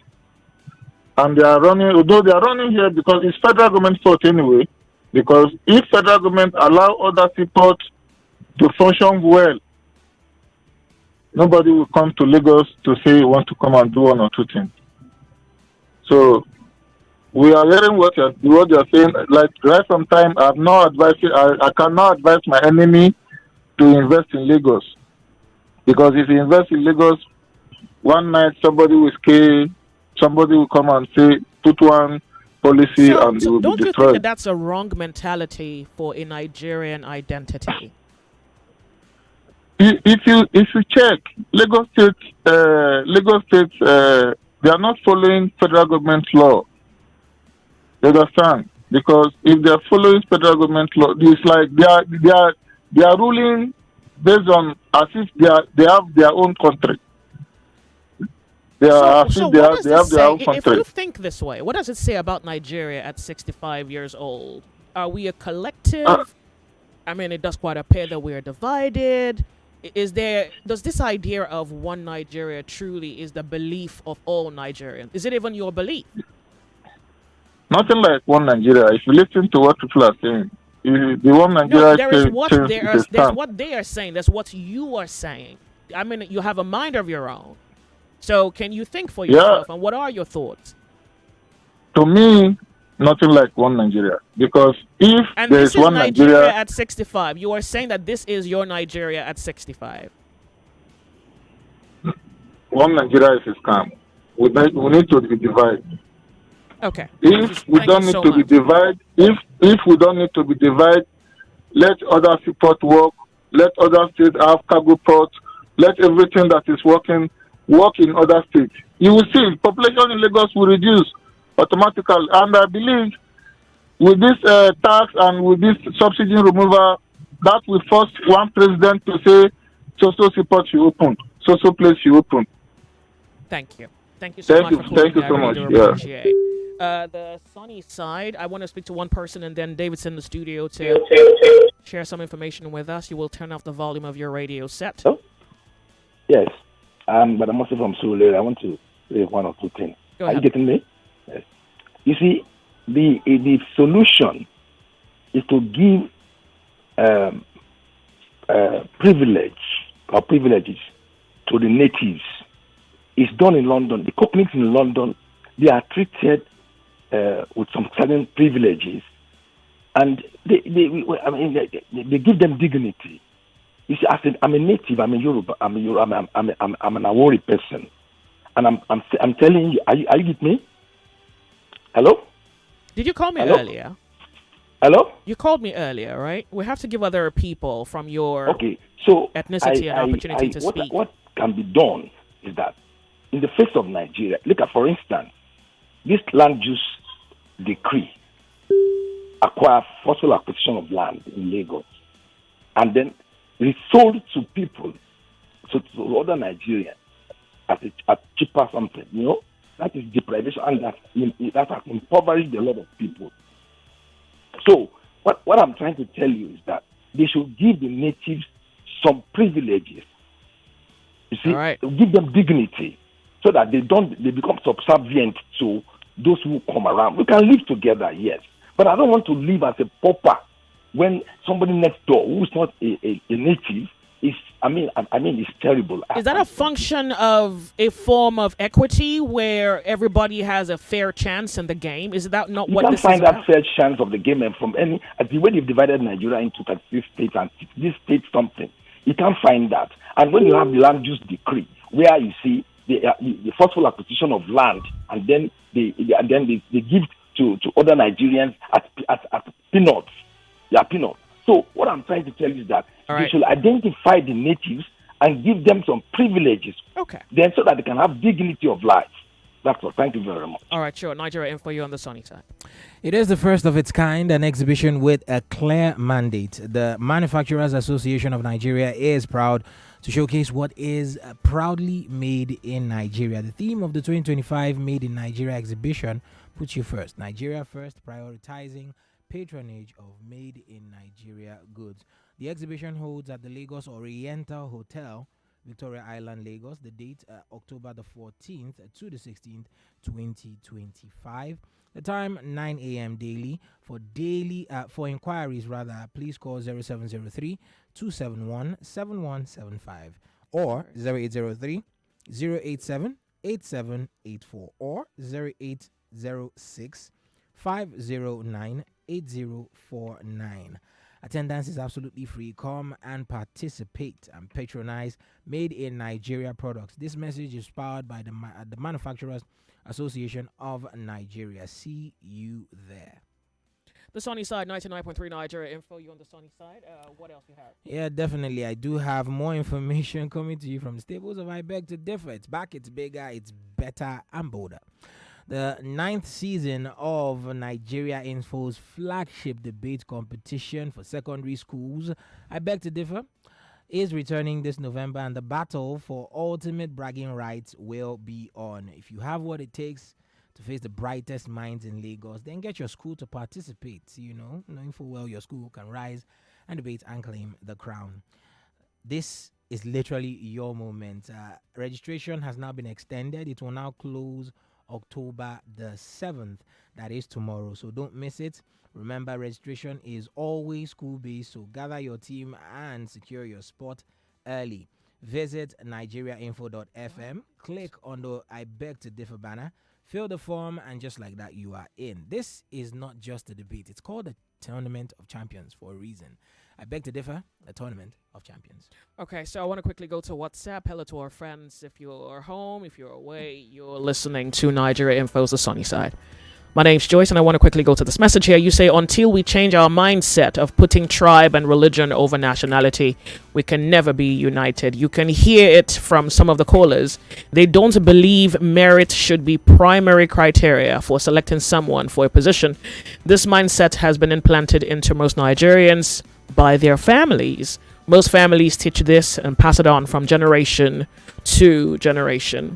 and they are running. Although they are running here because it's federal government fault anyway. Because if federal government allow other seaport to function well, nobody will come to Lagos to say he wants to come and do one or two things. So we are hearing what you're saying. Like right from time, I'm not advising. I cannot advise my enemy to invest in Lagos, because if you invest in Lagos, one night somebody will scale, somebody will come and say put one policy and it will be destroyed. Don't you think that that's a wrong mentality for a Nigerian identity? If you check Lagos State, they are not following federal government law. You understand? Because if they are following federal government law, it's like they are ruling based on as if they have their own country. They have their own country. If you think this way, what does it say about Nigeria at 65 years old? Are we a collective? I mean, it does quite appear that we are divided. Does this idea of one Nigeria truly is the belief of all Nigerians? Is it even your belief? Nothing like one Nigeria. If you listen to what people are saying, the one Nigeria there's what they are saying. There's what you are saying. I mean, you have a mind of your own. So can you think for yourself? And what are your thoughts? To me, nothing like one Nigeria. Because if there is one Nigeria at 65, you are saying that this is your Nigeria at 65. One Nigeria is a scam. We need to divide. Okay. If we Thank don't you need so to be much. divided, if we don't need to be divided, let other seaport work, let other states have cargo ports, let everything that is working work in other states. You will see population in Lagos will reduce automatically. And I believe with this tax and with this subsidy removal, that will force one president to say, so seaport you open, so place you open. Thank you. Thank you so much for calling. Thank you I so really much. do Yeah. appreciate. The sunny side. I want to speak to one person, and then David's in the studio to share some information with us. You will turn off the volume of your radio set. Oh? Yes. But I'm also from Surulere. I want to say one or two things. Go Are you ahead. getting me? Yes. You see, the solution is to give privileges to the natives. It's done in London. The companies in London, they are treated with some certain privileges, and they give them dignity. You see, I'm a native. I'm a Yoruba. I'm an Awori person, and I'm telling you. Are you with me? Hello? Did you call me Hello? earlier? Hello? You called me earlier, right? We have to give other people from your so ethnicity an opportunity to speak. What can be done is that in the face of Nigeria, look at, for instance, this land use decree acquire forceful acquisition of land in Lagos and then resold to people, to other Nigerians at cheaper something, that is deprivation, and that has impoverished a lot of people. So what I'm trying to tell you is that they should give the natives some privileges. You see, give them dignity so that they become subservient to those who come around. We can live together, yes, but I don't want to live as a pauper when somebody next door who is not a native is. It's terrible. Is that a function of a form of equity where everybody has a fair chance in the game? Is that not You what can't this find is that about? fair chance of the game and from any the way they've divided Nigeria into 36 states and this state something. You can't find that. And when you have the land use decree, where you see the forceful acquisition of land, and then they give to other Nigerians at peanuts. They are peanuts. So what I'm trying to tell you is that they should identify the natives and give them some privileges. Okay. Then so that they can have dignity of life. That's all. Thank you very much. All right, sure. Nigeria Info, you on the sunny side. It is the first of its kind, an exhibition with a clear mandate. The Manufacturers Association of Nigeria is proud to showcase what is proudly made in Nigeria. The theme of the 2025 Made in Nigeria exhibition puts you first. Nigeria first, prioritizing patronage of made in Nigeria goods. The exhibition holds at the Lagos Oriental Hotel, Victoria Island, Lagos. The date October the 14th to the 16th, 2025. The time 9 a.m. daily. For inquiries, please call 0703 271 7175 or 0803 087 8784 or 0806 509 8049. Attendance is absolutely free. Come and participate and patronize Made in Nigeria products. This message is powered by the Manufacturers Association of Nigeria. See you there. The sunny side, 99.3 Nigeria Info. You on the sunny side. What else you have? Yeah, definitely. I do have more information coming to you from Staples of I Beg to Differ. It's back, it's bigger, it's better, and bolder. The 9th season of Nigeria Info's flagship debate competition for secondary schools, I Beg to Differ, is returning this November, and the battle for ultimate bragging rights will be on. If you have what it takes to face the brightest minds in Lagos, then get your school to participate. Knowing full well your school can rise and debate and claim the crown. This is literally your moment. Registration has now been extended. It will now close October the 7th. That is tomorrow. So don't miss it. Remember, registration is always school-based, so gather your team and secure your spot early. Visit nigeriainfo.fm, click on the I Beg to Differ banner, fill the form, and just like that, you are in. This is not just a debate. It's called a Tournament of Champions for a reason. I Beg to Differ, a Tournament of Champions. Okay, so I want to quickly go to WhatsApp. Hello to our friends. If you're home, if you're away, you're listening to Nigeria Info's The Sunny Side. My name's Joyce, and I want to quickly go to this message here. You say, until we change our mindset of putting tribe and religion over nationality, we can never be united. You can hear it from some of the callers. They don't believe merit should be primary criteria for selecting someone for a position. This mindset has been implanted into most Nigerians by their families. Most families teach this and pass it on from generation to generation.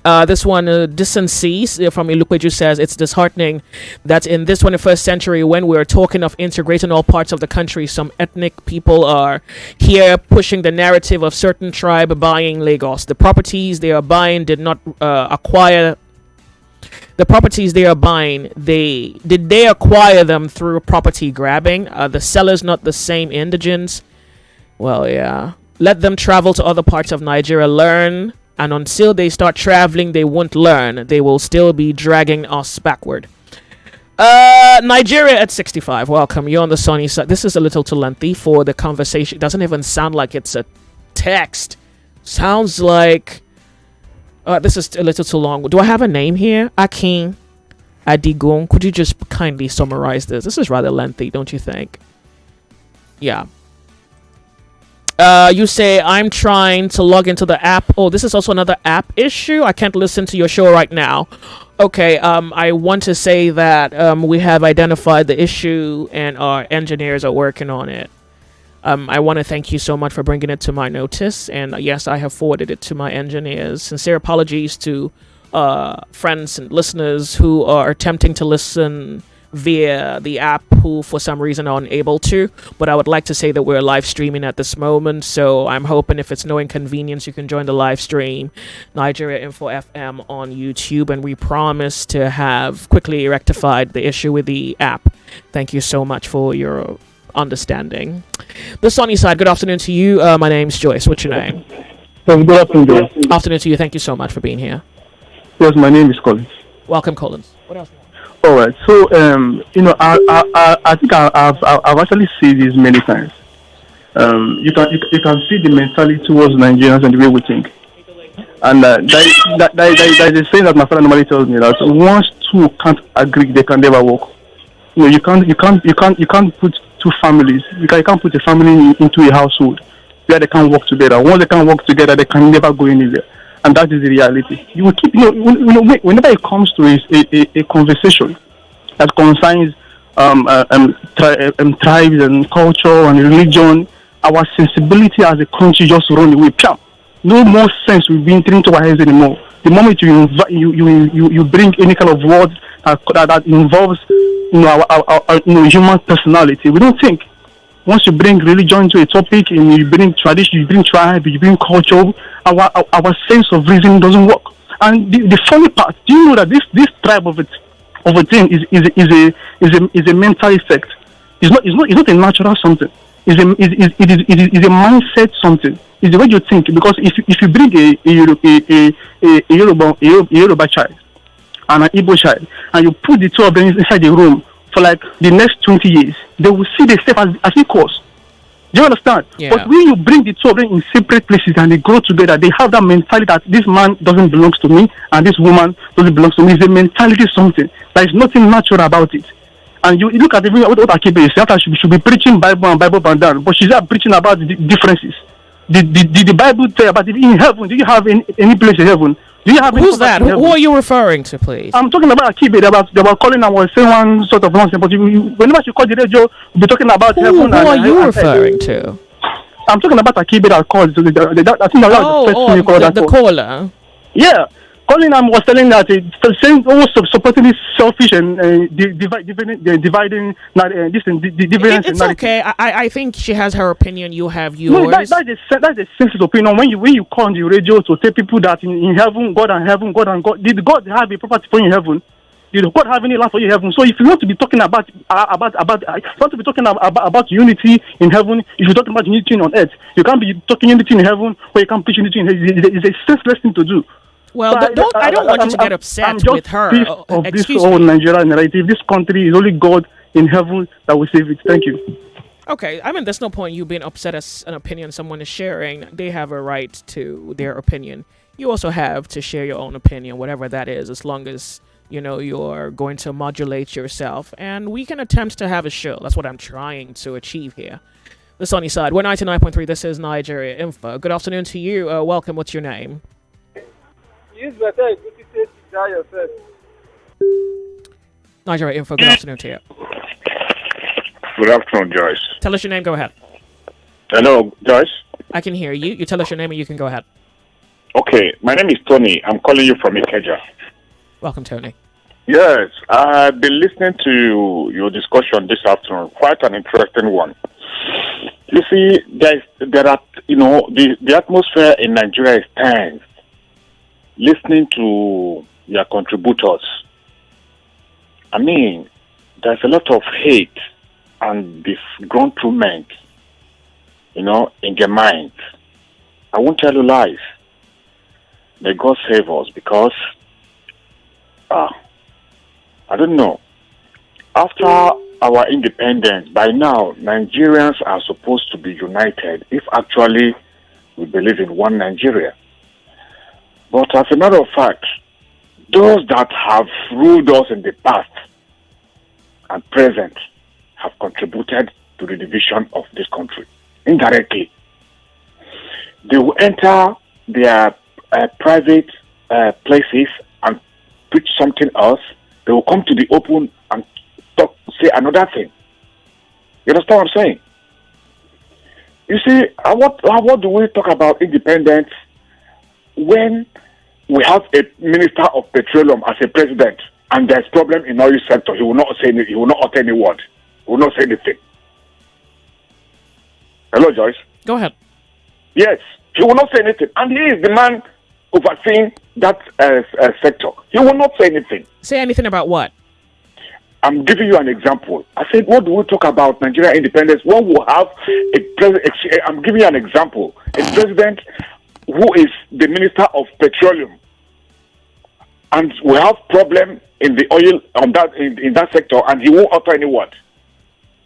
This one, Decency from Ilupeju says, it's disheartening that in this 21st century, when we're talking of integrating all parts of the country, some ethnic people are here pushing the narrative of certain tribe buying Lagos. The properties they are buying did not acquire. The properties they are buying, did they acquire them through property grabbing? Are the sellers not the same indigents? Well, yeah. Let them travel to other parts of Nigeria, learn. And until they start traveling, they won't learn. They will still be dragging us backward. Nigeria at 65. Welcome. You're on the sunny side. This is a little too lengthy for the conversation. It doesn't even sound like it's a text. Sounds like... this is a little too long. Do I have a name here? Akin Adigun. Could you just kindly summarize this? This is rather lengthy, don't you think? Yeah. You say, I'm trying to log into the app. Oh, this is also another app issue. I can't listen to your show right now. Okay, I want to say that we have identified the issue and our engineers are working on it. I want to thank you so much for bringing it to my notice. And yes, I have forwarded it to my engineers. Sincere apologies to friends and listeners who are attempting to listen via the app who for some reason are unable to, but I would like to say that we're live streaming at this moment, so I'm hoping if it's no inconvenience you can join the live stream, Nigeria Info FM on YouTube, and we promise to have quickly rectified the issue with the app. Thank you so much for your understanding. The sunny side, good afternoon to you. My name's Joyce. What's your name? Good afternoon, Joyce. Afternoon to you. Thank you so much for being here. Yes, my name is Collins. Welcome, Collins. What else? All right. So, I think I've actually seen this many times. You can see the mentality towards Nigerians and the way we think. And there is a saying that my father normally tells me that once two can't agree, they can never work. You can't put two families. You can't put a family into a household where they can't work together. Once they can't work together, they can never go anywhere. And that is the reality. You will keep, whenever it comes to a conversation that concerns tribes and culture and religion, our sensibility as a country just run away. No more sense will be entering into our heads anymore. The moment you bring any kind of words that involves our human personality, we don't think. Once you bring religion to a topic and you bring tradition, you bring tribe, you bring culture, our sense of reason doesn't work. And the funny part, do you know that this type of a thing is a mental effect? It's not a natural something. It is a mindset something. It's the way you think. Because if you bring a Yoruba child and an Igbo child and you put the two of them inside the room for like the next 20 years, they will see themselves as equals. Do you understand? Yeah. But when you bring the two of them in separate places and they grow together, they have that mentality that this man doesn't belong to me and this woman doesn't belong to me. It's a mentality something. There is nothing natural about it. And you look at what Akibe is, that she should be preaching Bible and Bible bandan, but she's not preaching about the differences. Did the Bible tell about it in heaven? Do you have any place in heaven? Do you have Who's that? Who are you referring to, please? I'm talking about Akibe. They were calling and was saying one sort of nonsense. But whenever she called the radio, we'll be talking about heaven. Who are you referring to? I'm talking about Akibe that called. I think that was the caller. Yeah. Calling and was telling that saying also supporting this selfish and dividing this. It's okay. I think she has her opinion. You have yours. No, that's the senseless opinion. When you call on the radio to tell people that in heaven, God and heaven, God and God, did God have a property for you in heaven? Did God have any land for you in heaven? So if you want to be talking about unity in heaven, if you're talking about unity on earth, you can't be talking unity in heaven or you can't preach unity in heaven. It's a senseless thing to do. Well, I don't want you to get upset with her. Excuse me. Nigeria narrative. This country is only God in heaven that will save it. Thank you. Okay, I mean, there's no point you being upset as an opinion someone is sharing. They have a right to their opinion. You also have to share your own opinion, whatever that is, as long as you're going to modulate yourself, and we can attempt to have a show. That's what I'm trying to achieve here. The sunny side. We're 99.3. This is Nigeria Info. Good afternoon to you. Welcome. What's your name? Nigeria Info. Good afternoon to you. Good afternoon, Joyce. Tell us your name. Go ahead. Hello, Joyce. I can hear you. You tell us your name and you can go ahead. Okay, my name is Tony. I'm calling you from Ikeja. Welcome, Tony. Yes, I've been listening to your discussion this afternoon. Quite an interesting one. You see, there are, the atmosphere in Nigeria is tense. Listening to your contributors, I mean, there's a lot of hate and disgruntlement, in their minds. I won't tell you lies. May God save us, because, I don't know. After our independence, by now, Nigerians are supposed to be united if actually we believe in one Nigeria. But as a matter of fact, those that have ruled us in the past and present have contributed to the division of this country indirectly. They will enter their private places and preach something else. They will come to the open and say another thing. You understand what I'm saying? You see, what do we talk about independence when we have a minister of petroleum as a president and there's problem in oil sector? He will not say anything. He will not utter any word. He will not say anything. Hello, Joyce. Go ahead. Yes, he will not say anything, and he is the man overseeing that sector. He will not say anything. Say anything about what? I'm giving you an example. I said, what do we talk about Nigeria independence when we have a president? I'm giving you an example. A president who is the minister of petroleum, and we have problem in the oil on that in that sector, and he won't utter any word.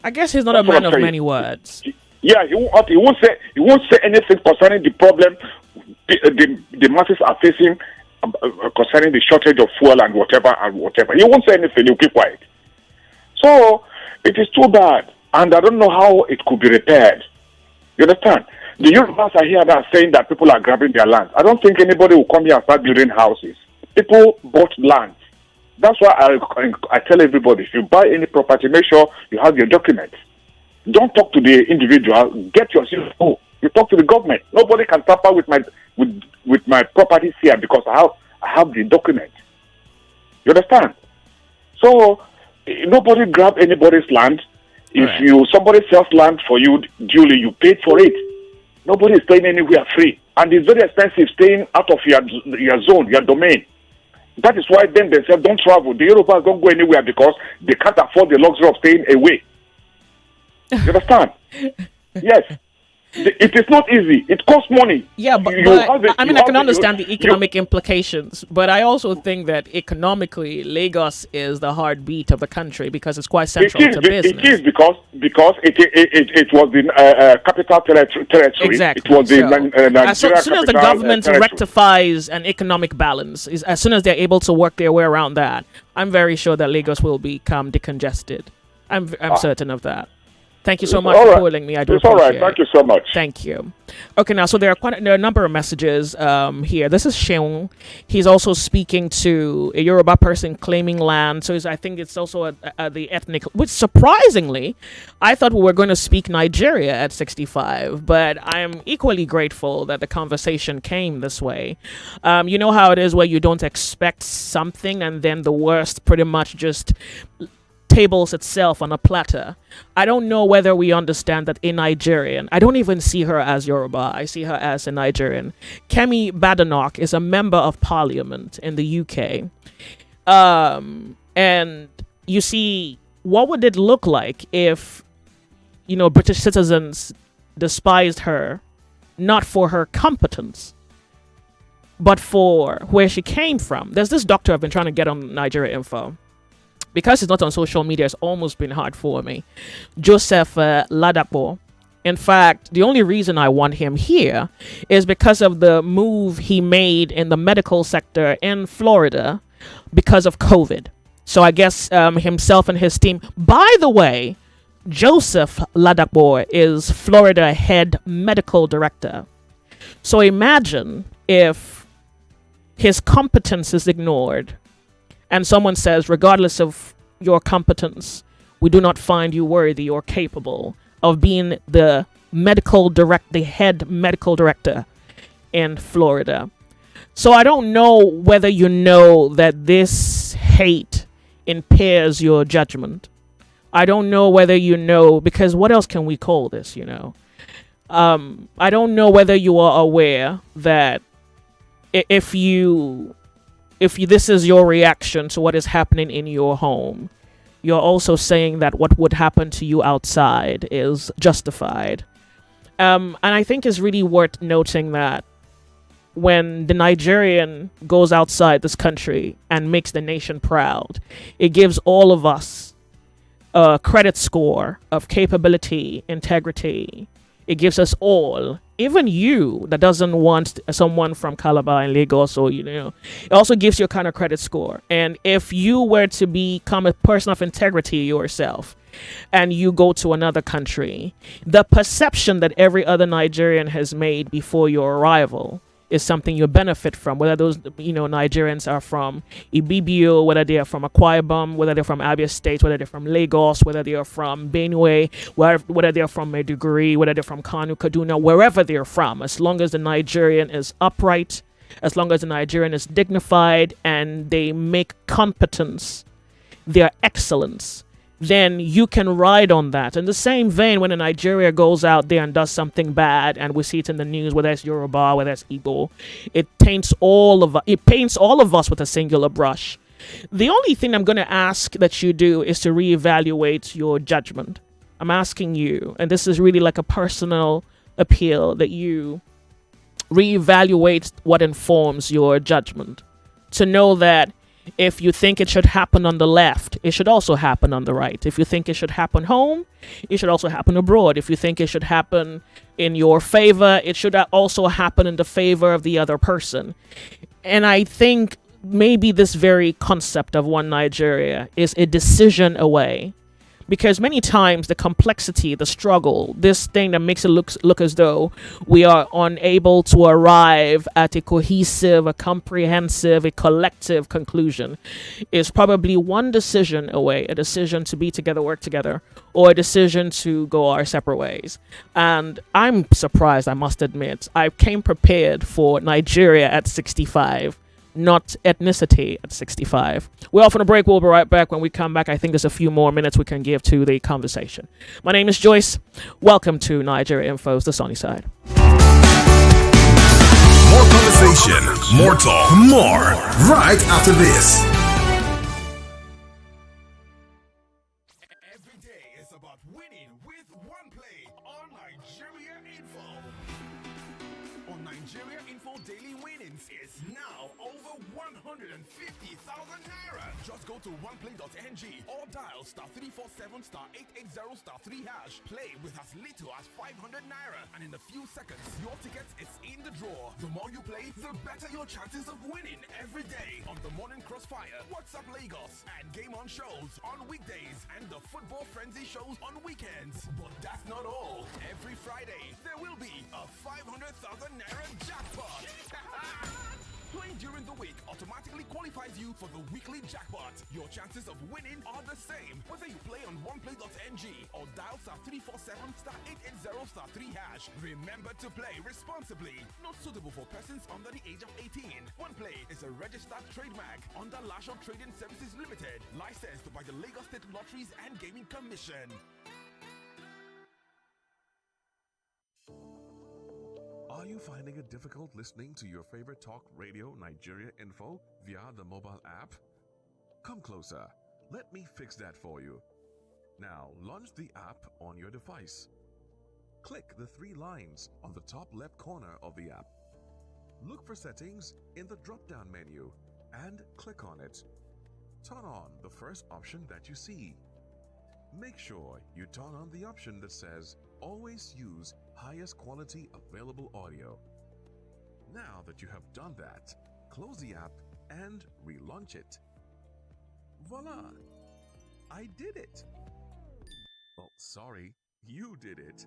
I guess he's not a man of many words. Yeah, he won't say anything concerning the problem the masses are facing concerning the shortage of fuel and whatever. He won't say anything. He'll keep quiet. So it is too bad, and I don't know how it could be repaired. You understand? The Yorubas are here that are saying that people are grabbing their land. I don't think anybody will come here and start building houses. People bought land. That's why I tell everybody, if you buy any property, make sure you have your documents. Don't talk to the individual. Get yourself home. You talk to the government. Nobody can tamper with my properties here because I have the document. You understand? So nobody grab anybody's land. If somebody sells land for you duly, you paid for it. Nobody is staying anywhere free, and it's very expensive staying out of your zone, your domain. That is why them themselves don't travel. The Europeans don't go anywhere because they can't afford the luxury of staying away. You understand? Yes. It is not easy. It costs money. Yeah, but I can understand the economic implications, but I also think that economically, Lagos is the heartbeat of the country because it's quite central to business. It is because it was the capital territory. Exactly. It was the as soon as the government rectifies an economic balance, as soon as they're able to work their way around that, I'm very sure that Lagos will become decongested. I'm certain of that. Thank you so much for calling me. I do appreciate it. It's all right. Thank you so much. Thank you. Okay, now, so there are a number of messages here. This is Sheung. He's also speaking to a Yoruba person claiming land. So I think it's also the ethnic, which surprisingly, I thought we were going to speak Nigeria at 65, but I'm equally grateful that the conversation came this way. You know how it is where you don't expect something and then the worst pretty much just tables itself on a platter. I don't know whether we understand that a Nigerian, I don't even see her as Yoruba, I see her as a Nigerian. Kemi Badenoch is a member of parliament in the UK. And you see, what would it look like if, British citizens despised her, not for her competence, but for where she came from? There's this doctor I've been trying to get on Nigeria Info. Because it's not on social media, it's almost been hard for me. Joseph Ladapo. In fact, the only reason I want him here is because of the move he made in the medical sector in Florida because of COVID. So I guess himself and his team. By the way, Joseph Ladakbor is Florida head medical director. So imagine if his competence is ignored and someone says, regardless of your competence, we do not find you worthy or capable of being the head medical director in Florida. So I don't know whether you know that this hate impairs your judgment. I don't know whether you know, because what else can we call this, I don't know whether you are aware that if this is your reaction to what is happening in your home, you're also saying that what would happen to you outside is justified. And I think it's really worth noting that when the Nigerian goes outside this country and makes the nation proud, it gives all of us a credit score of capability, integrity. It gives us all, even you that doesn't want someone from Calabar and Lagos, or it also gives you a kind of credit score. And if you were to become a person of integrity yourself and you go to another country, the perception that every other Nigerian has made before your arrival is something you benefit from, whether those Nigerians are from Ibibio, whether they are from Akwa Ibom, whether they're from Abia State, whether they're from Lagos, whether they are from Benue, whether they're from Maiduguri, whether they're from Kano, Kaduna, wherever they're from, as long as the Nigerian is upright, as long as the Nigerian is dignified and they make competence their excellence, then you can ride on that. In the same vein, when a Nigeria goes out there and does something bad, and we see it in the news, whether it's Yoruba, whether it's Igbo, it paints all of us with a singular brush. The only thing I'm going to ask that you do is to reevaluate your judgment. I'm asking you, and this is really like a personal appeal, that you reevaluate what informs your judgment. To know that if you think it should happen on the left, it should also happen on the right. If you think it should happen home, it should also happen abroad. If you think it should happen in your favor, it should also happen in the favor of the other person. And I think maybe this very concept of one Nigeria is a decision away. Because many times the complexity, the struggle, this thing that makes it look as though we are unable to arrive at a cohesive, a comprehensive, a collective conclusion is probably one decision away, a decision to be together, work together, or a decision to go our separate ways. And I'm surprised, I must admit. I came prepared for Nigeria at 65. Not ethnicity at 65. We're off on a break. We'll be right back. When we come back, I think there's a few more minutes we can give to the conversation. My name is Joyce. Welcome to Nigeria Info's The Sunny Side. More conversation, more talk, more right after this. Every day is about winning with one play on Nigeria Info. On Nigeria Info, daily winnings is now over 150,000 naira. Just go to oneplay.ng or dial *347*880*3#. Play with as little as 500 naira, and in a few seconds, your ticket is in the draw. The more you play, the better your chances of winning every day on the Morning Crossfire, WhatsApp Lagos, and Game On shows on weekdays, and the Football Frenzy shows on weekends. But that's not all. Every Friday, there will be a 500,000 naira jackpot. Playing during the week automatically qualifies you for the weekly jackpot. Your chances of winning are the same whether you play on oneplay.ng or dial *347*880*3#. Remember to play responsibly. Not suitable for persons under the age of 18. OnePlay is a registered trademark under Lashon Trading Services Limited, licensed by the Lagos State Lotteries and Gaming Commission. Are you finding it difficult listening to your favorite talk radio, Nigeria Info, via the mobile app? Come closer. Let me fix that for you. Now, launch the app on your device. Click the 3 lines on the top left corner of the app. Look for settings in the drop-down menu and click on it. Turn on the first option that you see. Make sure you turn on the option that says always use highest quality available audio. Now that you have done that, close the app and relaunch it. Voila! I did it! Oh, sorry, you did it.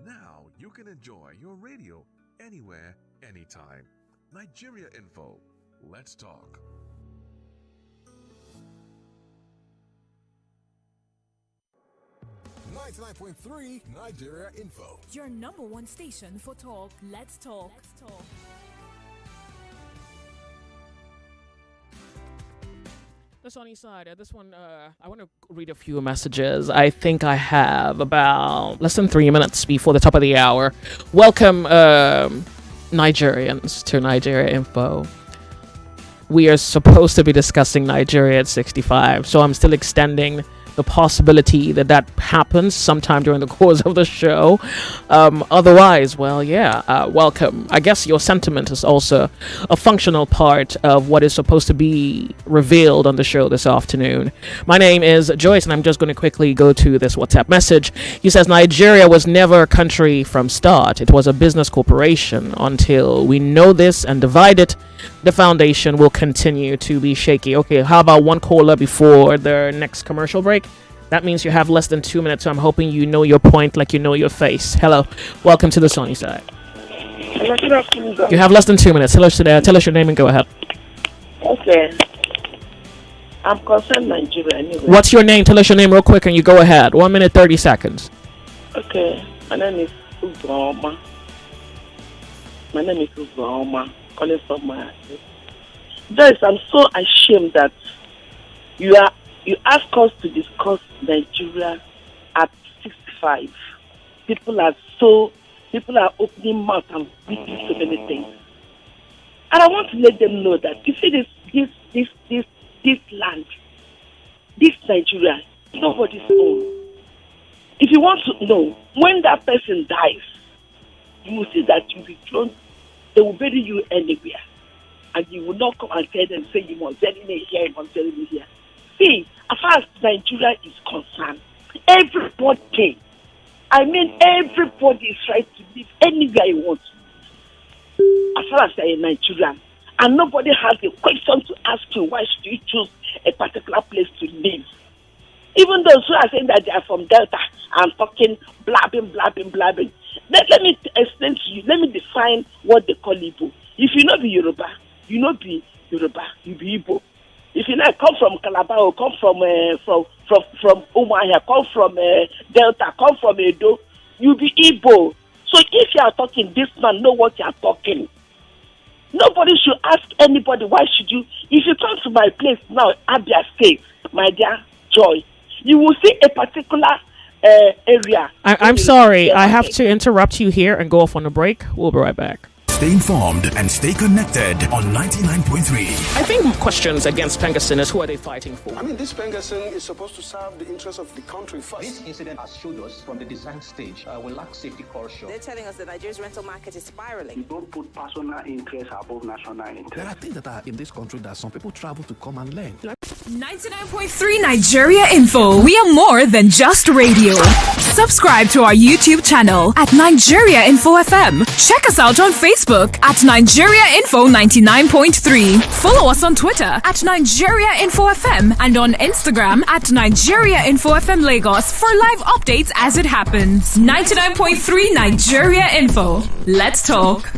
Now you can enjoy your radio anywhere, anytime. Nigeria Info. Let's talk. .3 Nigeria Info. Your number one station for talk. Let's talk. The sunny side. This one, I want to read a few messages. I think I have about less than 3 minutes before the top of the hour. Welcome, Nigerians, to Nigeria Info. We are supposed to be discussing Nigeria at 65, so I'm still extending the possibility that happens sometime during the course of the show. Otherwise, well, yeah, welcome. I guess your sentiment is also a functional part of what is supposed to be revealed on the show this afternoon. My name is Joyce, and I'm just going to quickly go to this WhatsApp message. He says, Nigeria was never a country from start. It was a business corporation. Until we know this and divide it, the foundation will continue to be shaky. Okay, how about one caller before the next commercial break? That means you have less than 2 minutes, so I'm hoping you know your point like you know your face. Hello, welcome to the sunny side. Hello, good afternoon. You have less than 2 minutes. Tell us your name and go ahead. Okay. I'm concerned Nigeria anyway. What's your name? Tell us your name real quick and you go ahead. 1 minute, 30 seconds. Okay, my name is Ubroma. Calling from my Joyce, I'm so ashamed that you ask us to discuss Nigeria at 65. People are opening mouth and speaking so many things. And I want to let them know that you see this land, this Nigeria, nobody's own. If you want to know, when that person dies, you will see that you'll be thrown. They will bury you anywhere. And you will not come and tell them, say, you must bury me here, you must bury me here. See, as far as Nigeria is concerned, everybody is right to live anywhere you want to live. As far as they're in Nigeria. And nobody has a question to ask you, why should you choose a particular place to live? Even those who are saying that they are from Delta and talking, blabbing. Let me explain to you. Let me define what they call Igbo. If you not be Yoruba, you be Igbo. If you not come from Calabar or come from Umuahia, come from Delta, come from Edo, you be Igbo. So if you are talking, this man know what you are talking. Nobody should ask anybody, why should you? If you come to my place now, Abia State, my dear Joy, you will see a particular area. I'm sorry, I have to interrupt you here and go off on a break. We'll be right back. Stay informed and stay connected on 99.3. I think questions against Pengassin is who are they fighting for? I mean, this Pengassin is supposed to serve the interests of the country first. This incident has showed us from the design stage we lack safety culture. They're telling us that Nigeria's rental market is spiraling. You don't put personal interest above national interest. There are things that are in this country that some people travel to come and learn. 99.3 Nigeria Info. We are more than just radio. Subscribe to our YouTube channel at Nigeria Info FM. Check us out on Facebook at Nigeria Info 99.3. Follow us on Twitter at Nigeria Info FM and on Instagram at Nigeria Info FM Lagos for live updates as it happens. 99.3 Nigeria Info. Let's talk.